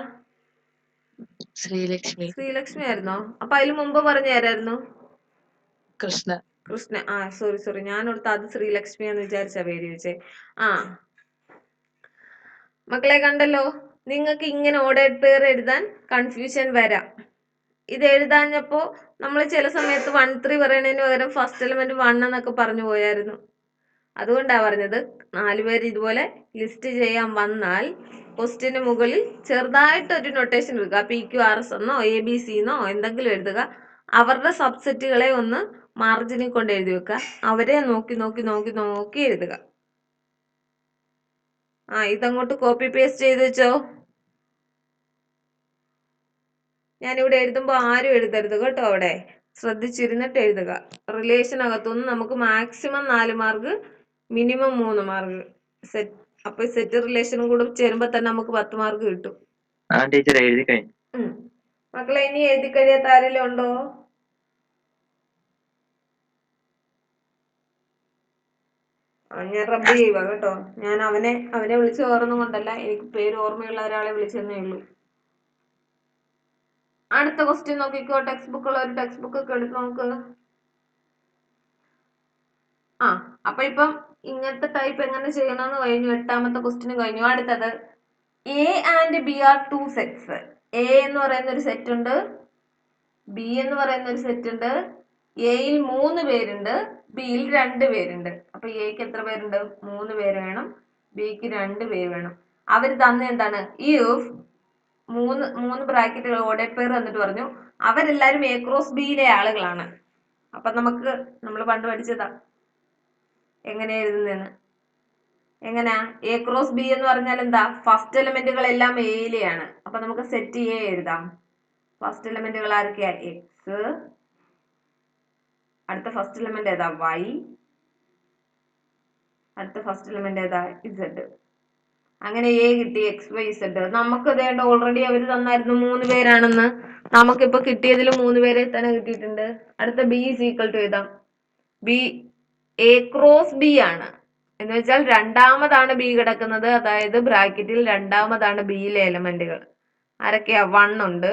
ശ്രീലക്ഷ്മി. ശ്രീലക്ഷ്മി ആയിരുന്നോ? അപ്പൊ അതിന് മുമ്പ് പറഞ്ഞ ആരായിരുന്നു? കൃഷ്ണ. സോറി ഞാൻ ഓർത്ത് അത് ശ്രീലക്ഷ്മി എന്ന് വിചാരിച്ച പേര് ചോദിച്ചേ. മക്കളെ കണ്ടല്ലോ, നിങ്ങൾക്ക് ഇങ്ങനെ ഓർഡേഡ് പെയർ എഴുതാൻ കൺഫ്യൂഷൻ വരാം. ഇത് എഴുതാഞ്ഞപ്പോ നമ്മൾ ചില സമയത്ത് 1 3 പറയണതിന് പകരം ഫസ്റ്റ് എലിമെന്റ് 1 എന്നൊക്കെ പറഞ്ഞു പോയായിരുന്നു. അതുകൊണ്ടാ പറഞ്ഞത് 4 പേര് ഇതുപോലെ ലിസ്റ്റ് ചെയ്യാൻ വന്നാൽ ക്വസ്റ്റ്യന് മുകളിൽ ചെറുതായിട്ടൊരു നൊട്ടേഷൻ എടുക്കുക. പി ക്യു ആർ എസ് എന്നോ എ ബി സി എന്നോ എന്തെങ്കിലും എഴുതുക. അവരുടെ സബ്സെറ്റുകളെ ഒന്ന് മാർജിനിൽ കൊണ്ട് എഴുതി വെക്കുക. അവരെ നോക്കി നോക്കി നോക്കി നോക്കി എഴുതുക. ഇതങ്ങോട്ട് കോപ്പി പേസ്റ്റ് ചെയ്ത് വെച്ചോ. ഞാനിവിടെ എഴുതുമ്പോൾ ആരും എഴുതരുത് കേട്ടോ. അവിടെ ശ്രദ്ധിച്ചിരുന്നിട്ട് എഴുതുക. റിലേഷനകത്തുനിന്ന് നമുക്ക് മാക്സിമം 4 മാർക്ക്, മിനിമം 3 മാർക്ക്. അപ്പൊ സെറ്റ് റിലേഷനും കൂടെ ചേരുമ്പോ തന്നെ നമുക്ക് 10 മാർക്ക് കിട്ടും. ടീച്ചർ എഴുതി കഴിഞ്ഞു. മക്കളെ ഇനി എഴുതി കഴിയാത്ത ആരെങ്കിലും ഉണ്ടോ? ഞാൻ റബ്ബ് ചെയ്യുക കേട്ടോ. ഞാൻ അവനെ വിളിച്ച് ഓർമ്മ കൊണ്ടല്ല, എനിക്ക് പേര് ഓർമ്മയുള്ള ഒരാളെ വിളിച്ചെന്നേ ഉള്ളൂ. അടുത്ത ക്വസ്റ്റ്യൻ നോക്കിക്കോ. ടെക്സ്റ്റ് ബുക്കുള്ള ഒരു ടെക്സ്റ്റ് ബുക്ക് ഒക്കെ എടുത്ത് നോക്ക്. അപ്പൊ ഇപ്പം ഇങ്ങനത്തെ ടൈപ്പ് എങ്ങനെ ചെയ്യണമെന്ന് കഴിഞ്ഞു. 8ാമത്തെ ക്വസ്റ്റ്യൻ കഴിഞ്ഞു. അടുത്തത് A and B are 2 sets. A എന്ന് പറയുന്ന ഒരു സെറ്റ് ഉണ്ട്, ബി എന്ന് പറയുന്ന ഒരു സെറ്റ് ഉണ്ട്. എയിൽ 3 പേരുണ്ട്, ബിയിൽ 2 പേരുണ്ട്. അപ്പൊ എക്ക് എത്ര പേരുണ്ട്? 3 പേര് വേണം, ബിക്ക് 2 പേര് വേണം. അവർ തന്ന എന്താണ്? ഇഫ് 3 ബ്രാക്കറ്റുകൾ ഓർഡേഡ് പെയർ എന്നിട്ട് പറഞ്ഞു അവരെല്ലാരും എ ക്രോസ് ബിയിലെ ആളുകളാണ്. അപ്പൊ നമ്മൾ പണ്ട് പഠിച്ചതാ എങ്ങനെ എഴുതുന്നതെന്ന്. എങ്ങനെയാ? എ ക്രോസ് ബി എന്ന് പറഞ്ഞാൽ എന്താ? ഫസ്റ്റ് എലിമെന്റുകൾ എല്ലാം എയിലെയാണ്. അപ്പൊ നമുക്ക് സെറ്റ് എ എഴുതാം. ഫസ്റ്റ് എലിമെന്റുകൾ ആരൊക്കെയാ? എക്സ്. അടുത്ത ഫസ്റ്റ് എലിമെന്റ് ഏതാ? വൈ. അടുത്ത ഫസ്റ്റ് എലിമെന്റ് ഏതാ? ഇസഡ്. അങ്ങനെ എ കിട്ടി, എക്സ് വൈ സെഡ്. നമുക്ക് വേണ്ട ഓൾറെഡി അവർ തന്നായിരുന്നു 3 പേരാണെന്ന്. നമുക്കിപ്പോ കിട്ടിയതിൽ 3 പേരെ തന്നെ കിട്ടിയിട്ടുണ്ട്. അടുത്ത ബി ഈസ് ഈക്വൽ ടു എഴുതാം. ബി എ ക്രോസ് ബി ആണ്, എന്ന് വെച്ചാൽ രണ്ടാമതാണ് ബി കിടക്കുന്നത്, അതായത് ബ്രാക്കറ്റിൽ രണ്ടാമതാണ് ബിയിലെ എലമെന്റുകൾ. ആരൊക്കെയാ? 1 ഉണ്ട്,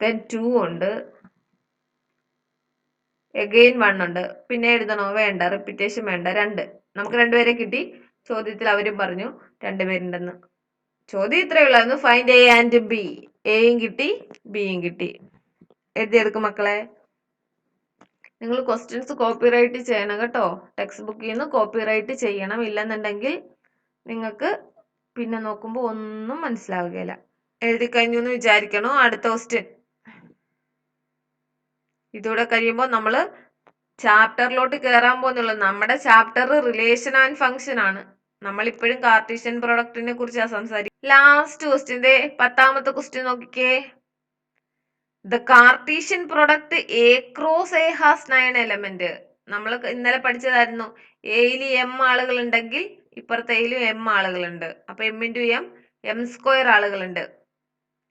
then 2 ഉണ്ട്, എഗെയിൻ 1 ഉണ്ട്. പിന്നെ എഴുതണോ? വേണ്ട, റിപ്പീറ്റേഷൻ വേണ്ട. 2 നമുക്ക് 2 പേരെ കിട്ടി. ചോദ്യത്തിൽ അവരും പറഞ്ഞു 2 പേരുണ്ടെന്ന്. ചോദ്യം ഇത്രയേ ഉള്ളായിരുന്നു, ഫൈൻഡ് എ ആൻഡ് ബി. എയും കിട്ടി, ബിയും കിട്ടി. എഴുതിയെടുക്കും മക്കളെ. നിങ്ങൾ ക്വസ്റ്റ്യൻസ് കോപ്പിറൈറ്റ് ചെയ്യണം കേട്ടോ. ടെക്സ്റ്റ് ബുക്കിൽ നിന്ന് കോപ്പിറൈറ്റ് ചെയ്യണം, ഇല്ലെന്നുണ്ടെങ്കിൽ നിങ്ങൾക്ക് പിന്നെ നോക്കുമ്പോൾ ഒന്നും മനസ്സിലാവുകയില്ല. എഴുതി കഴിഞ്ഞു എന്ന് വിചാരിക്കണോ? അടുത്ത ക്വസ്റ്റ്യൻ. ഇതൂടെ കഴിയുമ്പോൾ നമ്മൾ ചാപ്റ്ററിലോട്ട് കയറാൻ പോകുന്നുള്ളൂ. നമ്മുടെ ചാപ്റ്റർ റിലേഷൻ ആൻഡ് ഫംഗ്ഷൻ ആണ്. നമ്മൾ ഇപ്പോഴും കാർട്ടീഷ്യൻ പ്രൊഡക്റ്റിനെ കുറിച്ചാണ് സംസാരിക്കുന്നത്. ലാസ്റ്റ് ക്വസ്റ്റ്യന്റെ 10ാമത്തെ ക്വസ്റ്റ്യൻ നോക്കിക്കേ. The Cartesian product A cross A has 9 element. നമ്മൾ ഇന്നലെ പഠിച്ചതായിരുന്നു. എയിൽ എം ആളുകൾ ഉണ്ടെങ്കിൽ ഇപ്പുറത്തെ എയിലും എം ആളുകളുണ്ട്. അപ്പൊ എം ഇൻറ്റു എം സ്ക്വയർ ആളുകളുണ്ട്.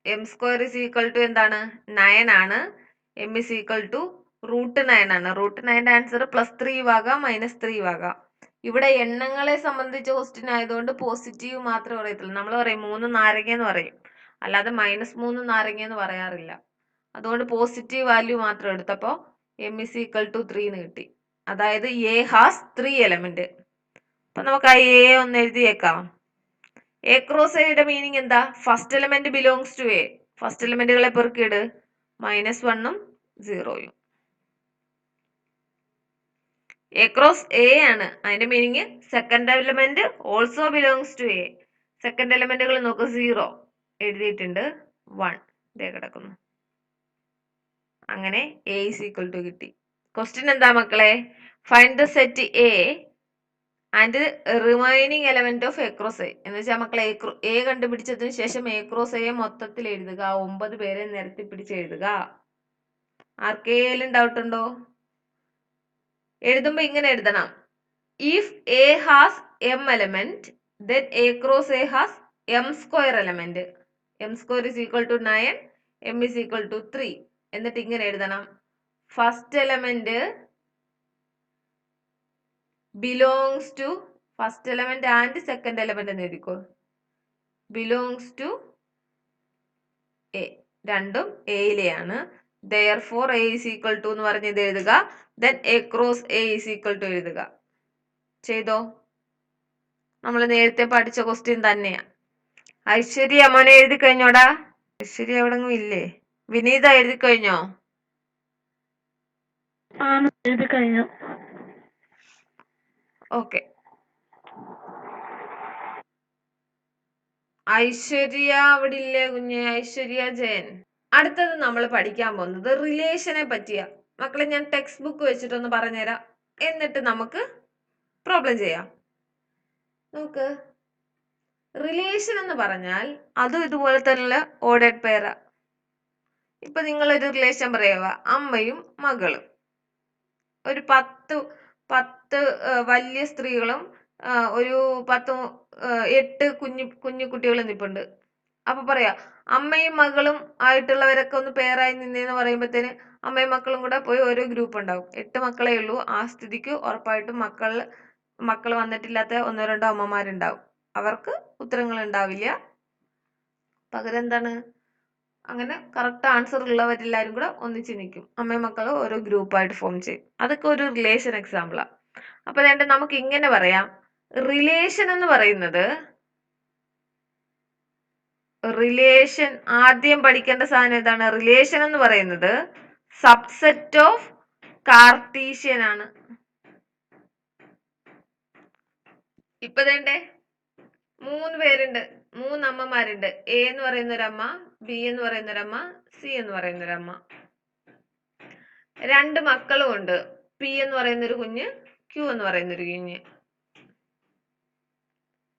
M square is equal to എന്താണ്? 9 ആണ്. എം ഇസ് ഈക്വൽ ടു √9 ആണ്. √9 ആൻസർ +3 ആകാം, -3 ആകാം. ഇവിടെ എണ്ണങ്ങളെ സംബന്ധിച്ച ക്വസ്റ്റ്യൻ ആയതുകൊണ്ട് പോസിറ്റീവ് മാത്രമേ പറയത്തുള്ളൂ. നമ്മൾ പറയും 3 നാരങ്ങ എന്ന് പറയും, അല്ലാതെ -3 നാരങ്ങ എന്ന് പറയാറില്ല. അതുകൊണ്ട് പോസിറ്റീവ് വാല്യൂ മാത്രം എടുത്തപ്പോൾ എം ഇസ് ഈക്വൽ ടു 3 എന്ന് കിട്ടി. അതായത് എ ഹാസ് 3 എലമെന്റ്. അപ്പൊ നമുക്ക് ആ എ ഒന്ന് എഴുതിയേക്കാം. എ ക്രോസ് എയുടെ മീനിങ് എന്താ? First element belongs to A. First എലമെന്റുകളെ പെറുക്കിയിട്. -1ഉം 0ഉം. എ ക്രോസ് എ ആണ്, അതിന്റെ meaning second element also belongs to A. Second എലമെന്റുകൾ നോക്ക്, 0 എഴുതിയിട്ടുണ്ട്, 1 ഇതേ കിടക്കുന്നു. അങ്ങനെ എ ഈസ് ഈക്വൽ ടു കിട്ടി. ക്വസ്റ്റ്യൻ എന്താ മക്കളെ? Find the set A and remaining element of A cross A. എന്ന് വെച്ചാൽ മക്കളെ എ കണ്ടുപിടിച്ചതിന് ശേഷം എ ക്രോസ് എ മൊത്തത്തിൽ എഴുതുക. 9 പേരെ നിരത്തി പിടിച്ച് എഴുതുക. ആർക്കേലും ഡൗട്ട് ഉണ്ടോ? എഴുതുമ്പോ ഇങ്ങനെ എഴുതണം. If A has M element then A cross A has M square element. M square is equal to 9, M is equal to 3. എന്നിട്ട് ഇങ്ങനെ എഴുതണം. First element belongs to, first element and second element എന്ന് എഴുതിക്കോ. Belongs to A, രണ്ടും എയിലെയാണ്. therefore a is equal to എന്ന് പറഞ്ഞ് ഇത് എഴുതുക. then a cross a is equal to എഴുതുക. ചെയ്തോ? നമ്മൾ നേരത്തെ പഠിച്ച ക്വസ്റ്റ്യൻ തന്നെയാ. ഐശ്വര്യ മോനെ എഴുതി കഴിഞ്ഞോടാ? ഐശ്വര്യ എവിടെങ്ങും ഇല്ലേ? വിനീത എഴുതി കഴിഞ്ഞോ? എഴുതി കഴിഞ്ഞു. ഓക്കെ. ഐശ്വര്യ അവിടെ ഇല്ലേ കുഞ്ഞെ? ഐശ്വര്യ ജയൻ. അടുത്തത് നമ്മൾ പഠിക്കാൻ പോകുന്നത് റിലേഷനെ പറ്റിയാ. മക്കളെ ഞാൻ ടെക്സ്റ്റ് ബുക്ക് വെച്ചിട്ടൊന്ന് പറഞ്ഞുതരാം, എന്നിട്ട് നമുക്ക് പ്രോബ്ലം ചെയ്യാം. നോക്ക്, റിലേഷൻ എന്ന് പറഞ്ഞാൽ അതും ഇതുപോലെ തന്നെ ഓർഡേഡ് പെയറാ. ഇപ്പൊ നിങ്ങളൊരു റിലേഷൻ പറയുക, അമ്മയും മകളും. ഒരു 10 വലിയ സ്ത്രീകളും ഒരു 8 കുഞ്ഞു കുട്ടികളും നിപ്പുണ്ട്. അപ്പൊ പറയാ അമ്മയും മകളും ആയിട്ടുള്ളവരൊക്കെ ഒന്ന് പേരായി നിന്നേന്ന് പറയുമ്പോഴത്തേന് അമ്മയും മക്കളും കൂടെ പോയി ഓരോ ഗ്രൂപ്പ് ഉണ്ടാവും. 8 മക്കളേ ഉള്ളൂ. ആ സ്ഥിതിക്ക് ഉറപ്പായിട്ടും മക്കൾ വന്നിട്ടില്ലാത്ത 1-2 അമ്മമാരുണ്ടാവും. അവർക്ക് ഉത്തരങ്ങൾ ഉണ്ടാവില്ല. പകരം എന്താണ്, അങ്ങനെ കറക്റ്റ് ആൻസർ ഉള്ളവരെല്ലാരും കൂടെ ഒന്നിച്ച് നിൽക്കും. അമ്മയും മക്കളും ഓരോ ഗ്രൂപ്പായിട്ട് ഫോം ചെയ്യും. അതൊക്കെ ഒരു റിലേഷൻ എക്സാമ്പിളാ. അപ്പൊ നമുക്ക് ഇങ്ങനെ പറയാം, റിലേഷൻ എന്ന് പറയുന്നത്, റിലേഷൻ ആദ്യം പഠിക്കേണ്ട സാധനം ഏതാണ്? റിലേഷൻ എന്ന് പറയുന്നത് സബ്സെറ്റ് ഓഫ് കാർട്ടീഷ്യൻ ആണ്. ഇപ്പൊ വേണ്ടേ 3 പേരുണ്ട്, 3 അമ്മമാരുണ്ട്. എ എന്ന് പറയുന്ന ഒരു അമ്മ, ബി എന്ന് പറയുന്ന ഒരു അമ്മ, സി എന്ന് പറയുന്ന ഒരു അമ്മ. 2 മക്കളും ഉണ്ട്, പി എന്ന് പറയുന്ന ഒരു കുഞ്ഞ്, ക്യൂ എന്ന് പറയുന്ന ഒരു കുഞ്ഞ്.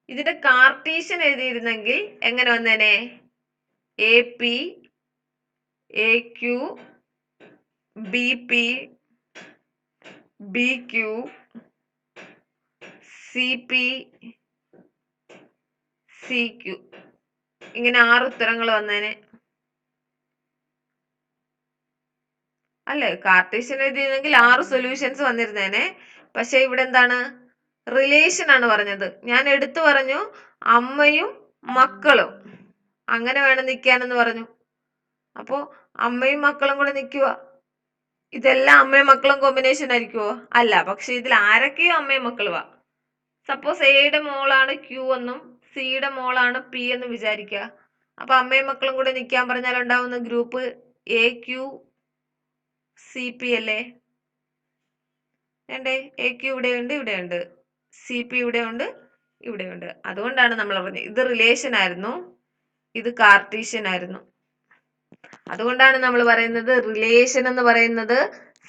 ഇതിന്റെ കാർട്ടീഷ്യൻ എഴുതിയിരുന്നെങ്കിൽ എങ്ങനെ വന്നേനെ? A P, A Q, B P, B Q, C P, C Q. ഇങ്ങനെ 6 ഉത്തരങ്ങൾ വന്നേനെ അല്ലേ? കാർട്ടീഷ്യൻ എഴുതിയിരുന്നെങ്കിൽ 6 സൊല്യൂഷൻസ് വന്നിരുന്നേനെ. പക്ഷെ ഇവിടെ എന്താണ്, റിലേഷൻ ആണ് പറഞ്ഞത്. ഞാൻ എടുത്തു പറഞ്ഞു അമ്മയും മക്കളും അങ്ങനെ വേണം നിൽക്കാനെന്ന് പറഞ്ഞു. അപ്പോ അമ്മയും മക്കളും കൂടെ നിൽക്കുക. ഇതെല്ലാം അമ്മയും മക്കളും കോമ്പിനേഷൻ ആയിരിക്കുവോ? അല്ല. പക്ഷെ ഇതിൽ ആരൊക്കെയോ അമ്മയും മക്കളുവാ. സപ്പോസ് എയുടെ മോളാണ് ക്യൂ എന്നും സിയുടെ മോളാണ് പി എന്നും വിചാരിക്കുക. അപ്പൊ അമ്മയും മക്കളും കൂടെ നിൽക്കാൻ പറഞ്ഞാൽ ഉണ്ടാവുന്ന group A Q C P അല്ലേ? വേണ്ടേ? എ ക്യൂ ഇവിടെയുണ്ട്, ഇവിടെയുണ്ട്. സി പി ഇവിടെയുണ്ട്, ഇവിടെയുണ്ട്. അതുകൊണ്ടാണ് നമ്മൾ പറഞ്ഞത് ഇത് റിലേഷൻ ആയിരുന്നു, ഇത് കാർട്ടീഷ്യൻ ആയിരുന്നു. അതുകൊണ്ടാണ് നമ്മൾ പറയുന്നത് റിലേഷൻ എന്ന് പറയുന്നത്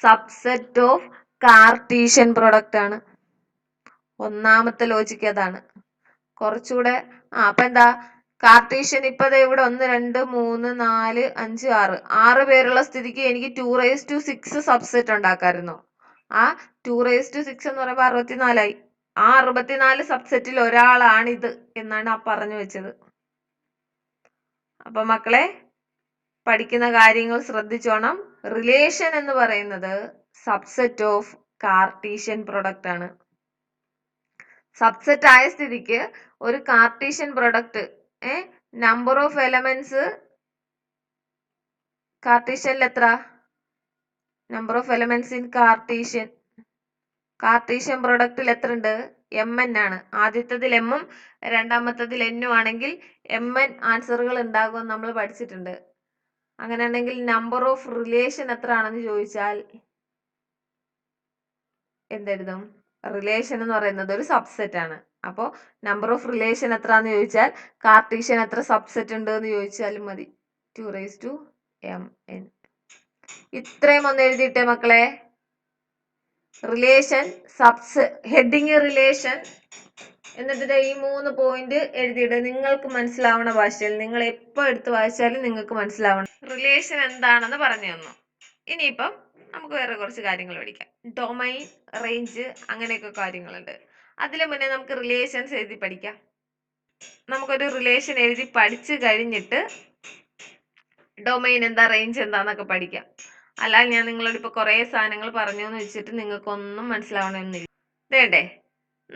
സബ്സെറ്റ് ഓഫ് കാർട്ടീഷ്യൻ പ്രൊഡക്റ്റ് ആണ്. ഒന്നാമത്തെ ലോജിക്ക് അതാണ്. കുറച്ചുകൂടെ അപ്പൊ എന്താ, കാർട്ടീഷ്യൻ ഇപ്പൊ ഇവിടെ 1 2 3 4 5 6 പേരുള്ള സ്ഥിതിക്ക് എനിക്ക് 2⁻6 സബ്സെറ്റ് ഉണ്ടാക്കാമായിരുന്നു. ആ 2⁻6 എന്ന് പറയുമ്പോൾ 64ആയി. ആ 64 സബ്സെറ്റിൽ ഒരാളാണിത് എന്നാണ് ആ പറഞ്ഞു വെച്ചത്. അപ്പൊ മക്കളെ പഠിക്കുന്ന കാര്യങ്ങൾ ശ്രദ്ധിച്ചോണം. റിലേഷൻ എന്ന് പറയുന്നത് സബ്സെറ്റ് ഓഫ് കാർട്ടീഷ്യൻ പ്രൊഡക്റ്റ് ആണ്. സബ്സെറ്റ് ആയ സ്ഥിതിക്ക് ഒരു Cartesian product number of elements കാർട്ടീഷ്യനിൽ എത്ര? Number of elements in Cartesian പ്രൊഡക്റ്റിൽ എത്ര ഉണ്ട്? mn ആണ്. ആദ്യത്തതിൽ m ഉം രണ്ടാമത്തതിൽ n ഉം ആണെങ്കിൽ mn ആൻസറുകൾ ഉണ്ടാകും നമ്മൾ പഠിച്ചിട്ടുണ്ട്. അങ്ങനെയാണെങ്കിൽ നമ്പർ ഓഫ് റിലേഷൻ എത്ര ആണെന്ന് ചോദിച്ചാൽ എന്തെഴുതും? റിലേഷൻ എന്ന് പറയുന്നത് ഒരു സബ്സെറ്റ് ആണ്. അപ്പോൾ നമ്പർ ഓഫ് റിലേഷൻ എത്ര എന്ന് ചോദിച്ചാൽ കാർട്ടീഷ്യൻ എത്ര സബ്സെറ്റ് ഉണ്ട് എന്ന് ചോദിച്ചാലും മതി. 2⁻mn. ഇത്രയും ഒന്ന് എഴുതിയിട്ടേ മക്കളെ. റിലേഷൻ ഹെഡിങ് റിലേഷൻ, എന്നിട്ട് ഈ 3 പോയിന്റ് എഴുതിയിട്ട് നിങ്ങൾക്ക് മനസ്സിലാവുന്ന ഭാഷയിൽ, നിങ്ങൾ എപ്പോ എടുത്ത് വായിച്ചാലും നിങ്ങൾക്ക് മനസ്സിലാവണം റിലേഷൻ എന്താണെന്ന് പറഞ്ഞു തന്നു. ഇനിയിപ്പം നമുക്ക് വേറെ കുറച്ച് കാര്യങ്ങൾ പഠിക്കാം. ഡൊമൈൻ, റേഞ്ച്, അങ്ങനെയൊക്കെ കാര്യങ്ങളുണ്ട്. അതിനു മുന്നേ നമുക്ക് റിലേഷൻസ് എഴുതി പഠിക്കാം. നമുക്കൊരു റിലേഷൻ എഴുതി പഠിച്ചു കഴിഞ്ഞിട്ട് ഡൊമൈൻ എന്താ, റേഞ്ച് എന്താന്നൊക്കെ പഠിക്കാം. അല്ലാതെ ഞാൻ നിങ്ങളോട് ഇപ്പൊ കുറെ സാധനങ്ങൾ പറഞ്ഞു എന്ന് വെച്ചിട്ട് നിങ്ങൾക്കൊന്നും മനസ്സിലാവണമെന്നില്ല. വേണ്ടേ?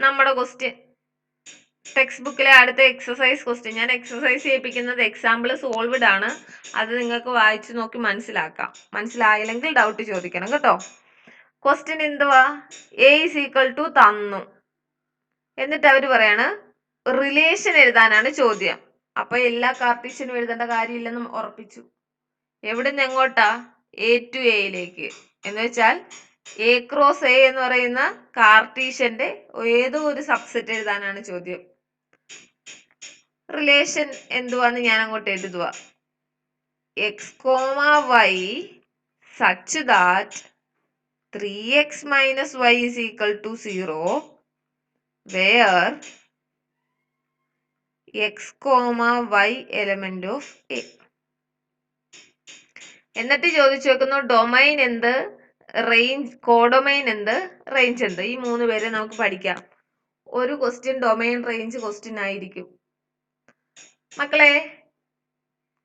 നമ്മുടെ ക്വസ്റ്റ്യൻ ടെക്സ്റ്റ് ബുക്കിലെ അടുത്ത എക്സസൈസ് ക്വസ്റ്റ്യൻ, ഞാൻ എക്സസൈസ് ചെയ്യിപ്പിക്കുന്നത് എക്സാമ്പിൾ സോൾവ്ഡ് ആണ്. അത് നിങ്ങൾക്ക് വായിച്ചു നോക്കി മനസ്സിലാക്കാം. മനസ്സിലായില്ലെങ്കിൽ ഡൗട്ട് ചോദിക്കണം കേട്ടോ. ക്വസ്റ്റ്യൻ എന്തുവാ? a = തന്നു, എന്നിട്ട് അവർ പറയാണ് റിലേഷൻ എഴുതാനാണ് ചോദ്യം. അപ്പൊ എല്ലാ കാർട്ടീഷ്യനും എഴുതേണ്ട കാര്യമില്ലെന്ന് ഉറപ്പിച്ചു. എവിടുന്ന് എങ്ങോട്ടാ? a to a യിലേക്ക്. എന്ന് വെച്ചാൽ a × a എന്ന് പറയുന്ന കാർട്ടീഷ്യന്റെ ഏതോ ഒരു സബ്സെറ്റ് എഴുതാനാണ് ചോദ്യം. റിലേഷൻ എന്തുവാന്ന് ഞാൻ അങ്ങോട്ട് എഴുതുക. x, y such that 3x - y = 0 where x, y element of a. എന്നിട്ട് ചോദിച്ചു വെക്കുന്നു ഡൊമൈൻ എന്ത്, റേഞ്ച്, കോഡൊമൈൻ എന്ത്, റേഞ്ച് എന്ത്. ഈ 3 പേരെ നമുക്ക് പഠിക്കാം. ഒരു ക്വസ്റ്റ്യൻ ഡൊമൈൻ റേഞ്ച് ക്വസ്റ്റ്യൻ ആയിരിക്കും. മക്കളെ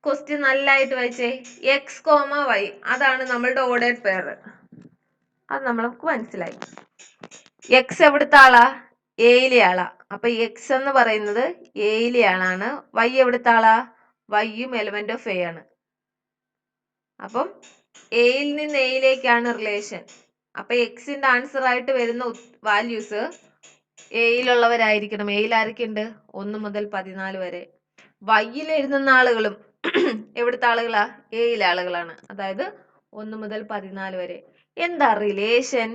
ക്വസ്റ്റ്യൻ നല്ലതായിട്ട് വായിച്ചേ. x, y അതാണ് നമ്മളുടെ ഓർഡേഡ് പെയർ. അത് നമ്മൾക്ക് മനസ്സിലായി. x എവിടുത്തെ ആളാ? എയിലെ ആളാ. അപ്പൊ x എന്ന് പറയുന്നത് എയിലെ ആളാണ്. y എവിടുത്തെ ആളാ? y-യും എലമെന്റ് ഓഫ് a ആണ്. അപ്പം എയിൽ നിന്ന് എയിലേക്കാണ് റിലേഷൻ. അപ്പൊ എക്സിന്റെ ആൻസർ ആയിട്ട് വരുന്ന വാല്യൂസ് എയിലുള്ളവരായിരിക്കണം. എയിൽ ആരൊക്കെയുണ്ട്? 1 മുതൽ 14 വരെ. വൈയിൽ എഴുതുന്ന ആളുകളും എവിടുത്തെ ആളുകളാ? എയിലെ ആളുകളാണ്. അതായത് 1 മുതൽ 14 വരെ. എന്താ റിലേഷൻ?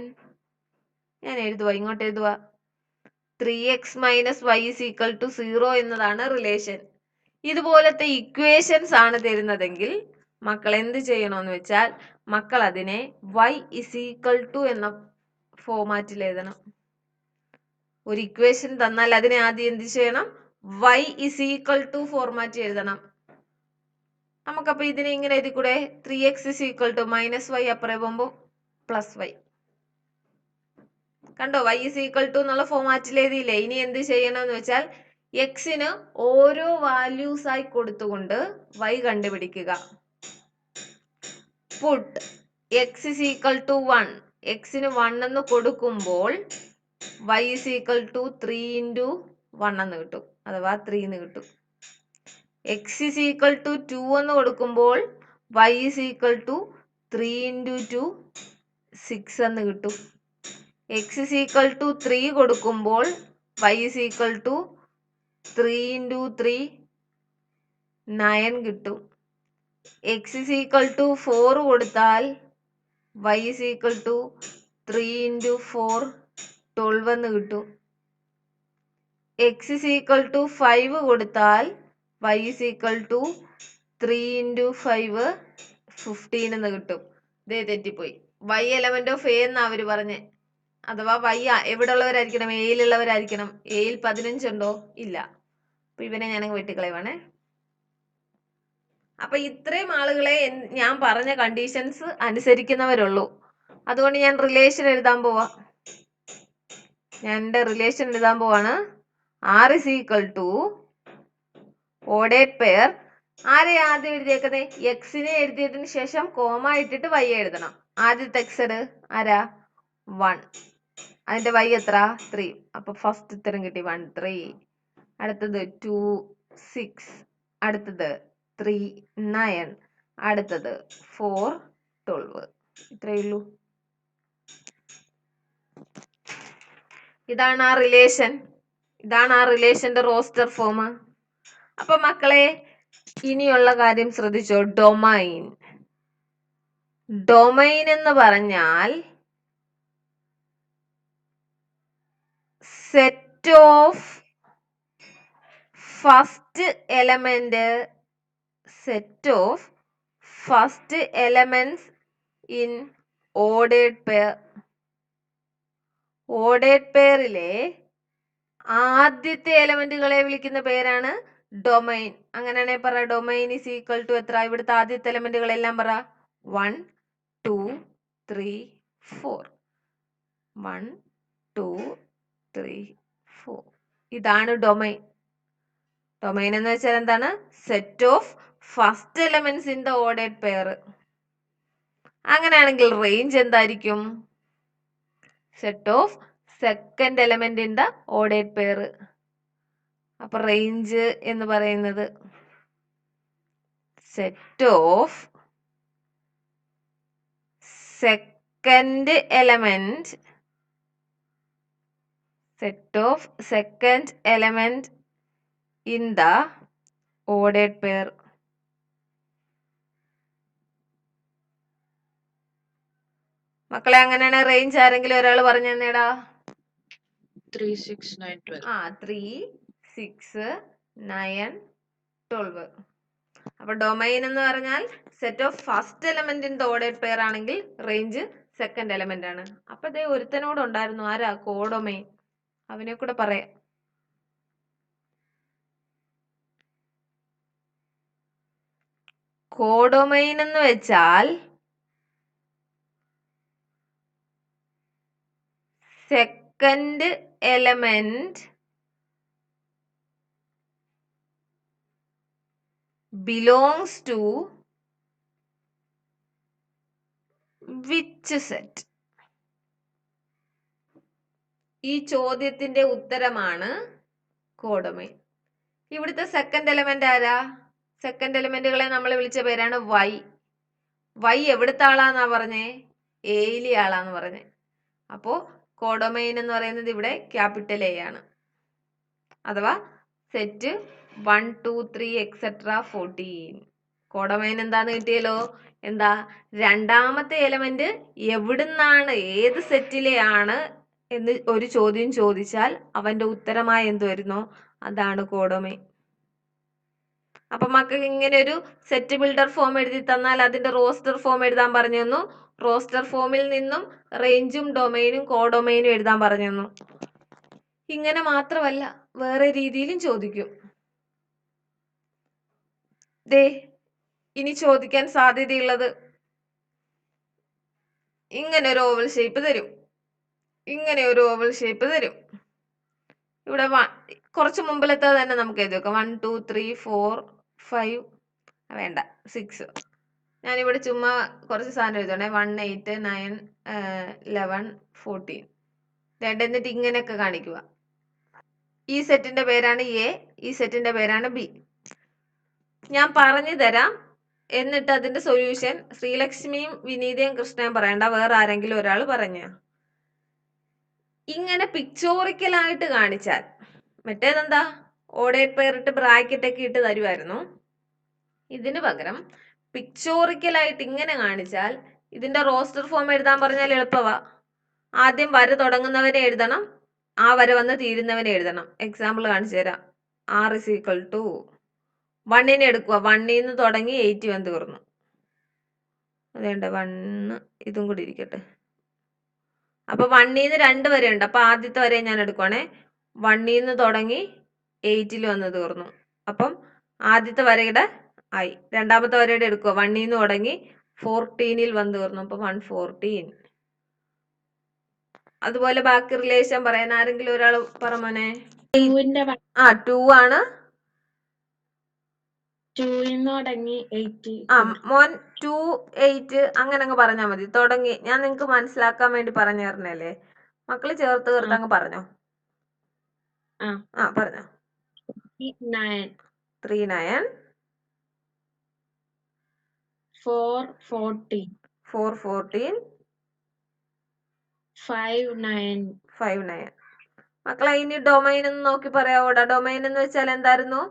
ഞാൻ എഴുതുക, ഇങ്ങോട്ട് എഴുതുക. 3x - y = 0 എന്നതാണ് റിലേഷൻ. ഇതുപോലത്തെ ഇക്വേഷൻസ് ആണ് തരുന്നതെങ്കിൽ മക്കൾ എന്ത് ചെയ്യണമെന്ന് വെച്ചാൽ മക്കൾ അതിനെ y = എന്ന ഫോമാറ്റിൽ എഴുതണം. ഒരു ഇക്വേഷൻ തന്നാൽ അതിനെ ആദ്യം എന്ത് ചെയ്യണം? y = ഫോർമാറ്റ് എഴുതണം. നമുക്കപ്പോ ഇതിനെ ഇങ്ങനെ എഴുതി കൂടെ? 3x = -y, അപ്പുറേ പോകുമ്പോ +y. കണ്ടോ? y = എന്നുള്ള ഫോമാറ്റിൽ എഴുതിയില്ലേ? ഇനി എന്ത് ചെയ്യണമെന്ന് വെച്ചാൽ എക്സിന് ഓരോ വാല്യൂസ് ആയി കൊടുത്തുകൊണ്ട് y കണ്ടുപിടിക്കുക. Put X is equal to 1. എക്സിന് 1 എന്ന് കൊടുക്കുമ്പോൾ y is equal to 3 into 1 എന്ന് കിട്ടും, അഥവാ 3 എന്ന് കിട്ടും. എക്സ് ഇസ് ഈക്വൽ ടു 2 എന്ന് കൊടുക്കുമ്പോൾ y is equal to 3 into 2 6 എന്ന് കിട്ടും. എക്സ് ഇസ് ഈക്വൽ ടു 3 കൊടുക്കുമ്പോൾ y is equal to 3 into 3 9 കിട്ടും. എക്സ് ഇസ് ഈക്വൽ ടു 4 കൊടുത്താൽ y is equal to 3 into 4 12 എന്ന് കിട്ടും. എക്സ് ഇസ് ഈക്വൽ ടു 5 കൊടുത്താൽ y is equal to 3 into 5 15 എന്ന് കിട്ടും. ഇതേ തെറ്റിപ്പോയി. y എലമെന്റ് ഓഫ് എ എന്നാ അവര് പറഞ്ഞേ, അഥവാ y എവിടെ ഉള്ളവരായിരിക്കണം? എയിലുള്ളവരായിരിക്കണം. എയിൽ 15 ഉണ്ടോ? ഇല്ല. അപ്പൊ ഇവനെ ഞാനങ്ങ് വെട്ടിക്കളയുവാണേ. അപ്പൊ ഇത്രയും ആളുകളെ ഞാൻ പറഞ്ഞ കണ്ടീഷൻസ് അനുസരിക്കുന്നവരുള്ളൂ. അതുകൊണ്ട് ഞാൻ റിലേഷൻ എഴുതാൻ പോവാ. ഞാൻ എൻ്റെ റിലേഷൻ എഴുതാൻ പോവാണ്. r is equal to ഓഡേഡ് പെയർ. ആരെ ആദ്യം എഴുതിയേക്കതേ? എക്സിനെ എഴുതിയതിന് ശേഷം കോമ ഇട്ടിട്ട് y എഴുതണം. ആദ്യത്തെ എക്സ് ആരാ? 1. അതിന്റെ y എത്ര? 3. അപ്പൊ ഫസ്റ്റ് ഉത്തരം കിട്ടി 1 3. അടുത്തത് 2 6. അടുത്തത് 3 9. അടുത്തത് 4 12. ഇത്രയേ ഉള്ളൂ. ഇതാണ് ആ റിലേഷൻ. ഇതാണ് ആ റിലേഷന്റെ റോസ്റ്റർ ഫോം. അപ്പൊ മക്കളെ ഇനിയുള്ള കാര്യം ശ്രദ്ധിച്ചോ. ഡൊമൈൻ. ഡൊമൈൻ എന്ന് പറഞ്ഞാൽ set of first element, set of first elements in ordered pair. Ordered പെയറിലെ ആദ്യത്തെ എലമെന്റുകളെ വിളിക്കുന്ന പേരാണ് ഡൊമൈൻ. അങ്ങനെയാണെ പറ, ഡൊമൈൻ ഇസ് ഈക്വൽ ടു എത്ര? ഇവിടുത്തെ ആദ്യത്തെ എലമെന്റുകളെല്ലാം പറ. 1 2 3 4. 1 2 3 4. ഇതാണ് ഡൊമൈൻ. ഡൊമൈൻ എന്ന് വെച്ചാൽ എന്താണ്? Set of first elements in the ordered pair. അങ്ങനെയാണെങ്കിൽ റേഞ്ച് എന്തായിരിക്കും? Set of second element in the ordered pair. അപ്പൊ റേഞ്ച് എന്ന് പറയുന്നത് set of second element, set of second element in the ordered pair. മക്കളെ അങ്ങനെയാണ് റേഞ്ച് ആരെങ്കിലും ഒരാൾ പറഞ്ഞു തന്നേടാ. 3 6 9 12. 3 6 9 12. അപ്പൊ ഡൊമൈൻ എന്ന് പറഞ്ഞാൽ set of first element in the ordered pair ആണെങ്കിൽ റേഞ്ച് സെക്കൻഡ് എലമെന്റ് ആണ്. അപ്പൊ ഇതേ ഒരുത്തനോട് ഉണ്ടായിരുന്നു, ആരാ? കോഡൊമൈൻ. അവനെ കൂടെ പറയാം. കോഡൊമൈൻ എന്ന് വെച്ചാൽ second element belongs to which set? ഈ ചോദ്യത്തിന്റെ ഉത്തരമാണ് കോഡൊമൈൻ. ഇവിടുത്തെ സെക്കൻഡ് എലമെന്റ് ആരാ? സെക്കൻഡ് എലമെന്റുകളെ നമ്മൾ വിളിച്ച പേരാണ് y. y എവിടുത്തെ ആളാന്നാ പറഞ്ഞേ? എയിലെ ആളാന്ന് പറഞ്ഞേ. അപ്പോ കോഡൊമൈൻ എന്ന് പറയുന്നത് ഇവിടെ ക്യാപിറ്റൽ എ ആണ്, അഥവാ സെറ്റ് 1 2 3 എക്സെട്ര 14. കോഡൊമൈൻ എന്താന്ന് കിട്ടിയല്ലോ? എന്താ? രണ്ടാമത്തെ എലമെന്റ് എവിടുന്നാണ്, ഏത് സെറ്റിലെ ആണ് എന്ന് ഒരു ചോദ്യം ചോദിച്ചാൽ അവന്റെ ഉത്തരമായി എന്ത് വരുന്നോ അതാണ് കോഡൊമൈൻ. അപ്പൊ മക്കൾക്ക് ഇങ്ങനെ ഒരു സെറ്റ് ബിൽഡർ ഫോം എഴുതി തന്നാൽ അതിന്റെ റോസ്റ്റർ ഫോം എഴുതാൻ പറഞ്ഞു തന്നു. റോസ്റ്റർ ഫോമിൽ നിന്നും റേഞ്ചും ഡൊമൈനും കോഡൊമൈനും എഴുതാൻ പറഞ്ഞു തന്നു. ഇങ്ങനെ മാത്രമല്ല, വേറെ രീതിയിലും ചോദിക്കും. ദേ ഇനി ചോദിക്കാൻ സാധ്യതയുള്ളത് ഇങ്ങനെ ഒരു ഓവൽ ഷേപ്പ് തരും, ഇങ്ങനെ ഒരു ഓവൽ ഷേപ്പ് തരും, ഇവിടെ കുറച്ച് മുമ്പിലത്തെ തന്നെ നമുക്ക് എഴുതി വെക്കാം. 1 2 3 4 5 വേണ്ട 6. ഞാനിവിടെ ചുമ്മാ കുറച്ച് സാധനം എഴുതണേ. 1 8 9 11 14 എന്നിട്ട് ഇങ്ങനെയൊക്കെ കാണിക്കുക. ഈ സെറ്റിന്റെ പേരാണ് എ, ഈ സെറ്റിന്റെ പേരാണ് ബി. ഞാൻ പറഞ്ഞു തരാം, എന്നിട്ട് അതിന്റെ സൊല്യൂഷൻ ശ്രീലക്ഷ്മിയും വിനീതയും കൃഷ്ണയും പറയണ്ട, വേറെ ആരെങ്കിലും ഒരാൾ പറഞ്ഞ. ഇങ്ങനെ പിക്ചോറിക്കലായിട്ട് കാണിച്ചാൽ, മറ്റേതെന്താ ഓഡേറ്റ് പെയർ ഇട്ട് ബ്രാക്കറ്റ് ഒക്കെ ഇട്ട് തരുമായിരുന്നു. ഇതിന് പകരം പിക്ചോറിക്കലായിട്ട് ഇങ്ങനെ കാണിച്ചാൽ ഇതിന്റെ റോസ്റ്റർ ഫോം എഴുതാൻ പറഞ്ഞാൽ എളുപ്പമാ. ആദ്യം വര തുടങ്ങുന്നവനെ എഴുതണം, ആ വര വന്ന് തീരുന്നവനെ എഴുതണം. എക്സാമ്പിൾ കാണിച്ചു തരാം. R = 1 എടുക്കുക. 1 നിന്ന് തുടങ്ങി 8 വന്ന് തീർന്നു. അതേണ്ട 1 ഇതും കൂടി ഇരിക്കട്ടെ. അപ്പൊ 1 നിന്ന് 2 വരെ ഉണ്ട്. അപ്പൊ ആദ്യത്തെ വരെ ഞാൻ എടുക്കുവാണേ. 1 നിന്ന് തുടങ്ങി 8 വന്ന് തീർന്നു. അപ്പം ആദ്യത്തെ വരയുടെ ആയി. രണ്ടാമത്തെ വരയുടെ എടുക്കുക. 1 നിന്ന് തുടങ്ങി 14 വന്ന് തീർന്നു. അപ്പൊ 114. അതുപോലെ ബാക്കി റിലേഷൻ പറയാൻ ആരെങ്കിലും ഒരാൾ പറഞ്ഞേ. 2 ആണ്. 2 തുടങ്ങി 8. മോൻ 2 8 അങ്ങനെ അങ്ങ് പറഞ്ഞാൽ മതി. തുടങ്ങി ഞാൻ നിങ്ങക്ക് മനസ്സിലാക്കാൻ വേണ്ടി പറഞ്ഞു തരണല്ലേ. മക്കള് ചേർത്ത് ചേർത്ത് അങ്ങ് പറഞ്ഞോ. പറഞ്ഞോ. 3 9 4 14 4 14 5 9 5 9. മക്കളെ ഇനി ഡൊമൈൻ എന്ന് നോക്കി പറയാവോടാ. ഡൊമൈൻ എന്ന് വെച്ചാൽ എന്തായിരുന്നു?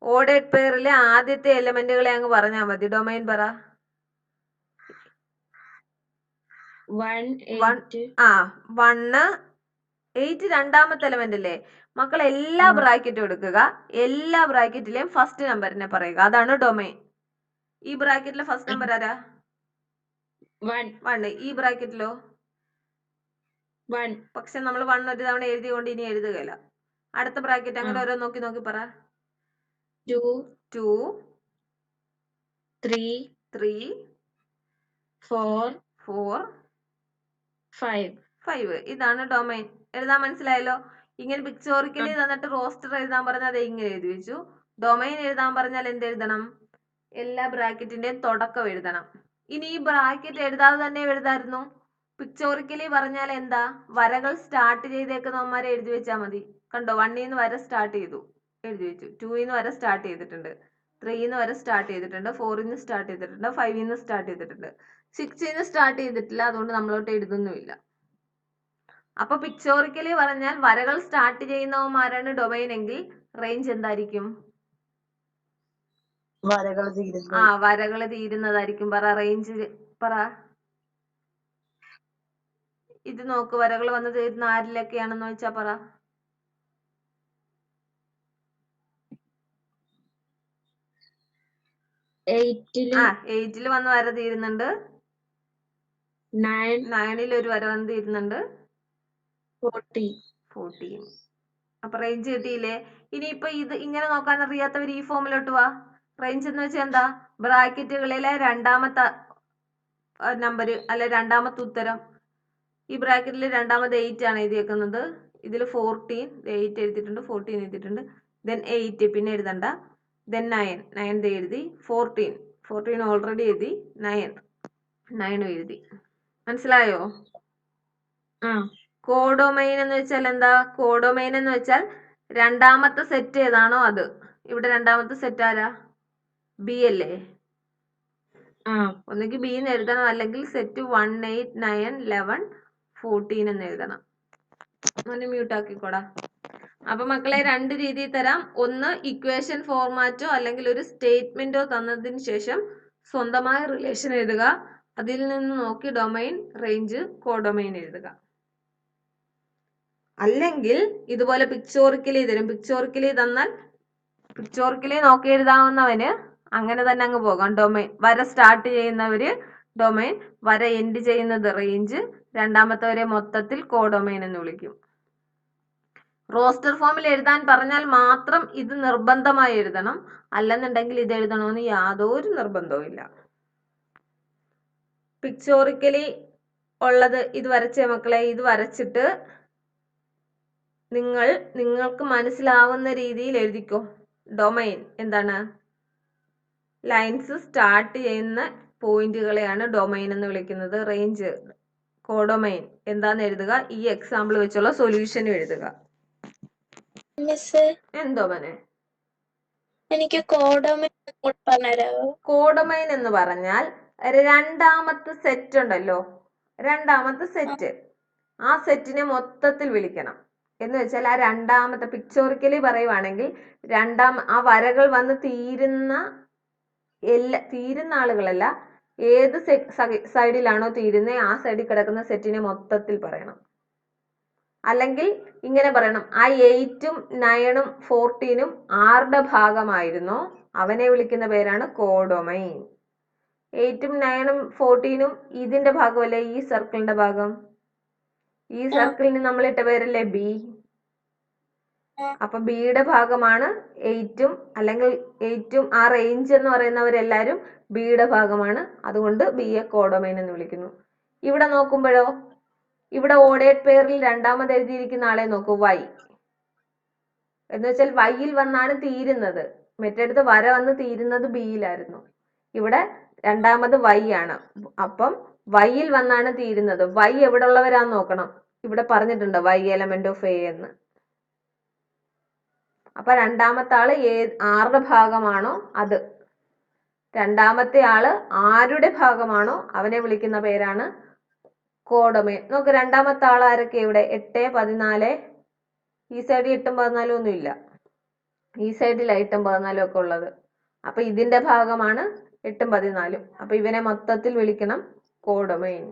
ഓഡേറ്റ് പെയറിലെ ആദ്യത്തെ എലമെന്റുകളെ അങ്ങ് പറഞ്ഞാൽ മതി. ഡൊമൈൻ പറ. 1 1 8 രണ്ടാമത്തെ എലമെന്റ് അല്ലേ മക്കൾ? എല്ലാ ബ്രാക്കറ്റും എടുക്കുക. എല്ലാ ബ്രാക്കറ്റിലെയും ഫസ്റ്റ് നമ്പറിനെ പറയുക. അതാണ് ഡൊമൈൻ. ഈ ബ്രാക്കറ്റിലെ ഫസ്റ്റ് നമ്പർ ആരാ? 1. ഈ ബ്രാക്കറ്റിലോ 1. പക്ഷെ നമ്മൾ 1 ഒരു തവണ എഴുതിയോണ്ട് ഇനി എഴുതുകയില്ല. അടുത്ത ബ്രാക്കറ്റ് അങ്ങനെ ഓരോ നോക്കി നോക്കി പറ. 2 3 4 5. ഇതാണ് ഡൊമൈൻ. എഴുതാൻ മനസ്സിലായല്ലോ? ഇങ്ങനെ പിക്ചോറിക്കലി തന്നിട്ട് റോസ്റ്റർ എഴുതാൻ പറഞ്ഞാൽ അത് ഇങ്ങനെ എഴുതി വെച്ചു. ഡൊമൈൻ എഴുതാൻ പറഞ്ഞാൽ എന്ത് എഴുതണം? എല്ലാ ബ്രാക്കറ്റിന്റെയും തുടക്കം എഴുതണം. ഇനി ഈ ബ്രാക്കറ്റ് എഴുതാതെ തന്നെ എഴുതായിരുന്നു. പിക്ചോറിക്കലി പറഞ്ഞാൽ എന്താ? വരകൾ സ്റ്റാർട്ട് ചെയ്തേക്കുന്നവന്മാരെ എഴുതി വെച്ചാൽ മതി. കണ്ടോ? 1 നിന്ന് വര സ്റ്റാർട്ട് ചെയ്തു, എഴുതി വെച്ചു. 2 നിന്ന് വര സ്റ്റാർട്ട് ചെയ്തിട്ടുണ്ട്, 3 നിന്ന് വര സ്റ്റാർട്ട് ചെയ്തിട്ടുണ്ട്, 4 നിന്ന് സ്റ്റാർട്ട് ചെയ്തിട്ടുണ്ട്, 5 നിന്ന് സ്റ്റാർട്ട് ചെയ്തിട്ടുണ്ട്, 6 നിന്ന് സ്റ്റാർട്ട് ചെയ്തിട്ടില്ല. അതുകൊണ്ട് നമ്മളോട്ട് എഴുതുന്നുമില്ല. അപ്പൊ പിക്ചോറിക്കലി പറഞ്ഞാൽ വരകൾ സ്റ്റാർട്ട് ചെയ്യുന്നവന്മാരാണ് ഡൊമൈൻ എങ്കിൽ റേഞ്ച് എന്തായിരിക്കും? വരകൾ തീരുന്നതായിരിക്കും. പറ റേഞ്ച് പറ. ഇത് നോക്ക്, വരകൾ വന്ന് തീരുന്ന ആരിലൊക്കെയാണെന്ന് വെച്ചാ പറ. 8 വന്ന് വര തീരുന്നുണ്ട്. 9 ഒരു വര വന്ന് തീരുന്നുണ്ട്. 14. അപ്പൊ റേഞ്ച് കിട്ടിയില്ലേ? ഇനിയിപ്പൊ ഇത് ഇങ്ങനെ നോക്കാൻ അറിയാത്തവർ ഈ ഫോമിലോട്ട് വാ. റേഞ്ച് എന്ന് വെച്ചാൽ എന്താ? ബ്രാക്കറ്റുകളിലെ രണ്ടാമത്തെ നമ്പർ അല്ലെ രണ്ടാമത്തെ ഉത്തരം. ഈ ബ്രാക്കറ്റിൽ രണ്ടാമത് 8 ആണ് എഴുതിയേക്കുന്നത്. ഇതിൽ 14 8 എഴുതിയിട്ടുണ്ട്, 14 എഴുതിയിട്ടുണ്ട്, ദെൻ 8 പിന്നെ എഴുതണ്ട, ദെൻ 9 എഴുതി, 14 ഓൾറെഡി എഴുതി, 9 എഴുതി. മനസ്സിലായോ? കോഡൊമൈൻ എന്ന് വെച്ചാൽ എന്താ? കോഡൊമൈൻ എന്ന് വെച്ചാൽ രണ്ടാമത്തെ സെറ്റ് ഏതാണോ അത്. ഇവിടെ രണ്ടാമത്തെ സെറ്റ് ആരാ? ബി അല്ലേ? ഒന്നുകിൽ ബി എന്ന് എഴുതണം, അല്ലെങ്കിൽ സെറ്റ് 1 8 9 11 14 എന്ന് എഴുതണം. ഒന്ന് മ്യൂട്ട് ആക്കിക്കോടാ. അപ്പൊ മക്കളെ രണ്ട് രീതിയിൽ തരാം. ഒന്ന് ഇക്വേഷൻ ഫോർമാറ്റോ അല്ലെങ്കിൽ ഒരു സ്റ്റേറ്റ്മെന്റോ തന്നതിന് ശേഷം സ്വന്തമായ റിലേഷൻ എഴുതുക. അതിൽ നിന്ന് നോക്കി ഡൊമൈൻ, റേഞ്ച്, കോഡൊമൈൻ എഴുതുക. അല്ലെങ്കിൽ ഇതുപോലെ പിക്ചോറിക്കലി തരും. പിക്ചോറിക്കലി തന്നാൽ പിക്ചോറിക്കലി നോക്കി എഴുതാവുന്നവന് അങ്ങനെ തന്നെ അങ്ങ് പോകാം. ഡൊമൈൻ വര സ്റ്റാർട്ട് ചെയ്യുന്നവര് ഡൊമൈൻ, വര എൻഡ് ചെയ്യുന്നത് റേഞ്ച്, രണ്ടാമത്തവരെ മൊത്തത്തിൽ കോഡൊമൈൻ എന്ന് വിളിക്കും. റോസ്റ്റർ ഫോമിൽ എഴുതാൻ പറഞ്ഞാൽ മാത്രം ഇത് നിർബന്ധമായി എഴുതണം. അല്ലെന്നുണ്ടെങ്കിൽ ഇത് എഴുതണമെന്ന് യാതൊരു നിർബന്ധവും ഇല്ല. പിക്ചോറിക്കലി ഉള്ളത് ഇത് വരച്ചേ മക്കളെ. ഇത് വരച്ചിട്ട് നിങ്ങൾക്ക് മനസ്സിലാവുന്ന രീതിയിൽ എഴുതിക്കോ. ഡൊമൈൻ എന്താണ്? ലൈൻസ് സ്റ്റാർട്ട് ചെയ്യുന്ന പോയിന്റുകളെയാണ് ഡൊമൈൻ എന്ന് വിളിക്കുന്നത്. റേഞ്ച് കോഡൊമൈൻ എന്താന്ന് എഴുതുക. ഈ എക്സാമ്പിൾ വെച്ചുള്ള സൊല്യൂഷനും എഴുതുക. മിസ് എന്തോ മനെ? എനിക്ക് കോഡൊമൈൻ പറഞ്ഞുതരാമോ? കോഡൊമൈൻ എന്ന് പറഞ്ഞാൽ രണ്ടാമത്തെ സെറ്റ് ഉണ്ടല്ലോ, രണ്ടാമത്തെ സെറ്റ്, ആ സെറ്റിനെ മൊത്തത്തിൽ വിളിക്കണം. എന്ന് വെച്ചാൽ ആ രണ്ടാമത്തെ പിക്ചോറിക്കലി പറയുവാണെങ്കിൽ ആ വരകൾ വന്ന് തീരുന്ന ആളുകളല്ല, ഏത് സൈഡിലാണോ തീരുന്നത് ആ സൈഡിൽ കിടക്കുന്ന സെറ്റിനെ മൊത്തത്തിൽ പറയണം. അല്ലെങ്കിൽ ഇങ്ങനെ പറയണം, ആ 8ഉം 9ഉം 14ഉം ആരുടെ ഭാഗമായിരുന്നോ അവനെ വിളിക്കുന്ന പേരാണ് കോഡൊമൈൻ. 8ഉം 9ഉം 14ഉം ഇതിന്റെ ഭാഗമല്ലേ, ഈ സർക്കിളിന്റെ ഭാഗം. ഈ സർക്കിളിന് നമ്മൾ ഇട്ട പേരല്ലേ ബി. അപ്പൊ ബിയുടെ ഭാഗമാണ് 8ഉം, അല്ലെങ്കിൽ 8ഉം ആ റേഞ്ച് എന്ന് പറയുന്നവരെല്ലാരും ബിയുടെ ഭാഗമാണ്. അതുകൊണ്ട് ബിയെ കോഡൊമൈൻ എന്ന് വിളിക്കുന്നു. ഇവിടെ നോക്കുമ്പോഴോ, ഇവിടെ ഓഡേഡ് പെയറിൽ രണ്ടാമത് എഴുതിയിരിക്കുന്ന ആളെ നോക്കൂ, വൈ. എന്ന് വെച്ചാൽ വൈയിൽ വന്നാണ് തീരുന്നത്. മറ്റേടത്ത് വര വന്ന് തീരുന്നത് ബിയിലായിരുന്നു. ഇവിടെ രണ്ടാമത് വൈ ആണ്. അപ്പം വൈയിൽ വന്നാണ് തീരുന്നത്. വൈ എവിടെ ഉള്ളവരാന്ന് നോക്കണം. ഇവിടെ പറഞ്ഞിട്ടുണ്ട് വൈ എലമെന്റ് ഓഫ് എ എന്ന്. അപ്പൊ രണ്ടാമത്തെ ആള് ആരുടെ ഭാഗമാണോ അത്, രണ്ടാമത്തെ ആള് ആരുടെ ഭാഗമാണോ അവനെ വിളിക്കുന്ന പേരാണ് കോഡൊമൈൻ. നോക്ക്, രണ്ടാമത്തെ ആൾ ആരൊക്കെ ഇവിടെ? 8, 14. ഈ സൈഡിൽ 8ഉം 14 ഒന്നും ഇല്ല, ഈ സൈഡിൽ 8ഉം 14 ഒക്കെ ഉള്ളത്. അപ്പൊ ഇതിന്റെ ഭാഗമാണ് 8ഉം 14. അപ്പൊ ഇവനെ മൊത്തത്തിൽ വിളിക്കണം കോഡൊമൈൻ.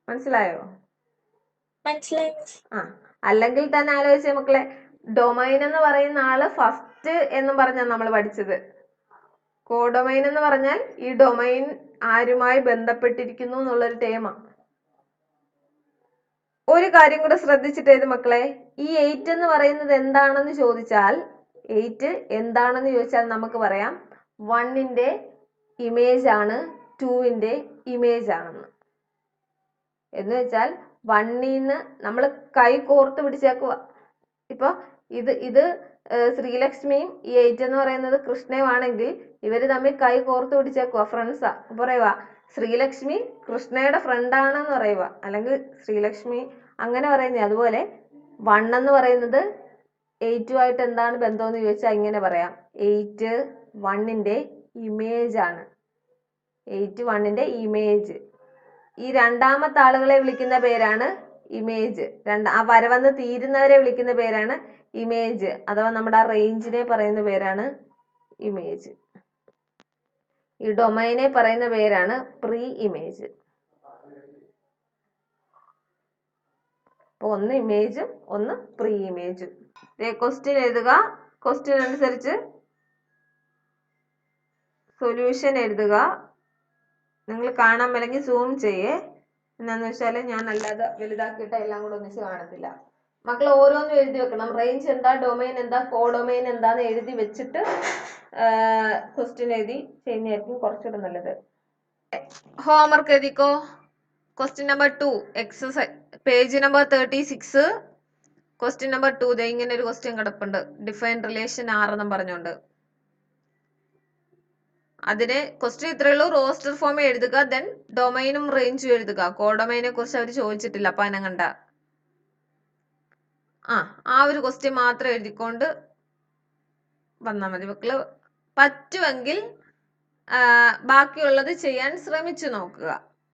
മനസ്സിലായോ? മനസ്സിലായി. ആ, അല്ലെങ്കിൽ തന്നെ ആലോചിച്ച മക്കളെ, ഡൊമൈൻ എന്ന് പറയുന്ന ആള് ഫസ്റ്റ് എന്ന് പറഞ്ഞാൽ നമ്മൾ പഠിച്ചത്. കോഡൊമൈൻ എന്ന് പറഞ്ഞാൽ ഈ ഡൊമൈൻ ആരുമായി ബന്ധപ്പെട്ടിരിക്കുന്നു എന്നുള്ളൊരു ടേമാണ്. ഒരു കാര്യം കൂടെ ശ്രദ്ധിച്ചിട്ട് ഏത് മക്കളെ, ഈ 8 എന്ന് പറയുന്നത് എന്താണെന്ന് ചോദിച്ചാൽ, 8 എന്താണെന്ന് ചോദിച്ചാൽ നമുക്ക് പറയാം 1ന്റെ ഇമേജ് ആണ്, 2ന്റെ ഇമേജ് ആണെന്ന്. എന്ന് വെച്ചാൽ 1ന്ന് നമ്മൾ കൈ കോർത്ത് പിടിച്ചേക്കുക. ഇപ്പൊ ഇത് ശ്രീലക്ഷ്മിയും ഈ 8 എന്ന് പറയുന്നത് കൃഷ്ണയുമാണെങ്കിൽ ഇവര് തമ്മിൽ കൈ കോർത്ത് പിടിച്ചേക്കുക, ഫ്രണ്ട്സാ. പറയുക ശ്രീലക്ഷ്മി കൃഷ്ണയുടെ ഫ്രണ്ടാണെന്ന് പറയുക, അല്ലെങ്കിൽ ശ്രീലക്ഷ്മി അങ്ങനെ പറയുന്നത്. അതുപോലെ 1 എന്ന് പറയുന്നത് 8ഉമായിട്ട് എന്താണ് ബന്ധമെന്ന് ചോദിച്ചാൽ ഇങ്ങനെ പറയാം, 8 1ന്റെ ഇമേജ് ആണ്. 8 1ന്റെ ഇമേജ്. ഈ രണ്ടാമത്തെ ആളുകളെ വിളിക്കുന്ന പേരാണ് ഇമേജ്. ആ വര വന്ന് തീരുന്നവരെ വിളിക്കുന്ന പേരാണ് ഇമേജ്, അഥവാ നമ്മുടെ ആ റേഞ്ചിനെ പറയുന്ന പേരാണ് ഇമേജ്. ഈ ഡൊമൈനെ പറയുന്ന പേരാണ് പ്രീ ഇമേജ്. അപ്പൊ ഒന്ന് ഇമേജും ഒന്ന് പ്രീ ഇമേജും. ക്വസ്റ്റ്യൻ എഴുതുക. ക്വസ്റ്റ്യൻ അനുസരിച്ച് സൊല്യൂഷൻ എഴുതുക. നിങ്ങൾ കാണാൻ അല്ലെങ്കിൽ സൂം ചെയ്യേ. എന്താന്ന് വെച്ചാൽ ഞാൻ അല്ലാതെ വലുതാക്കിയിട്ട് എല്ലാം കൂടെ ഒന്നിച്ച് കാണത്തില്ല. മക്കൾ ഓരോന്നും എഴുതി വെക്കണം. റേഞ്ച് എന്താ, ഡൊമൈൻ എന്താ, കോഡൊമൈൻ എന്താന്ന് എഴുതി വെച്ചിട്ട് ക്വസ്റ്റ്യൻ എഴുതി ചെയ്യുന്നതായിരിക്കും കുറച്ചുകൂടെ നല്ലത്. ഹോംവർക്ക് എഴുതിക്കോ. Question number 2 exercise page number 36. Question number 2 ഇങ്ങനെ ഒരു ക്വസ്റ്റ്യൻ കിടപ്പുണ്ട്. ഡിഫൈൻ റിലേഷൻ R എന്നും പറഞ്ഞുകൊണ്ട്. അതിന് ക്വസ്റ്റ്യൻ ഇത്രയേ ഉള്ളൂ. റോസ്റ്റർ ഫോം എഴുതുക, ദെൻ ഡൊമൈനും റേഞ്ചും എഴുതുക. കോഡൊമൈനെ കുറിച്ച് അവർ ചോദിച്ചിട്ടില്ല, അപ്പൊ അനങ്ങണ്ട. ആ ഒരു ക്വസ്റ്റ്യൻ മാത്രം എഴുതിക്കൊണ്ട് വന്നാൽ മതി. മക്കള് പറ്റുമെങ്കിൽ ബാക്കിയുള്ളത് ചെയ്യാൻ ശ്രമിച്ചു നോക്കുക.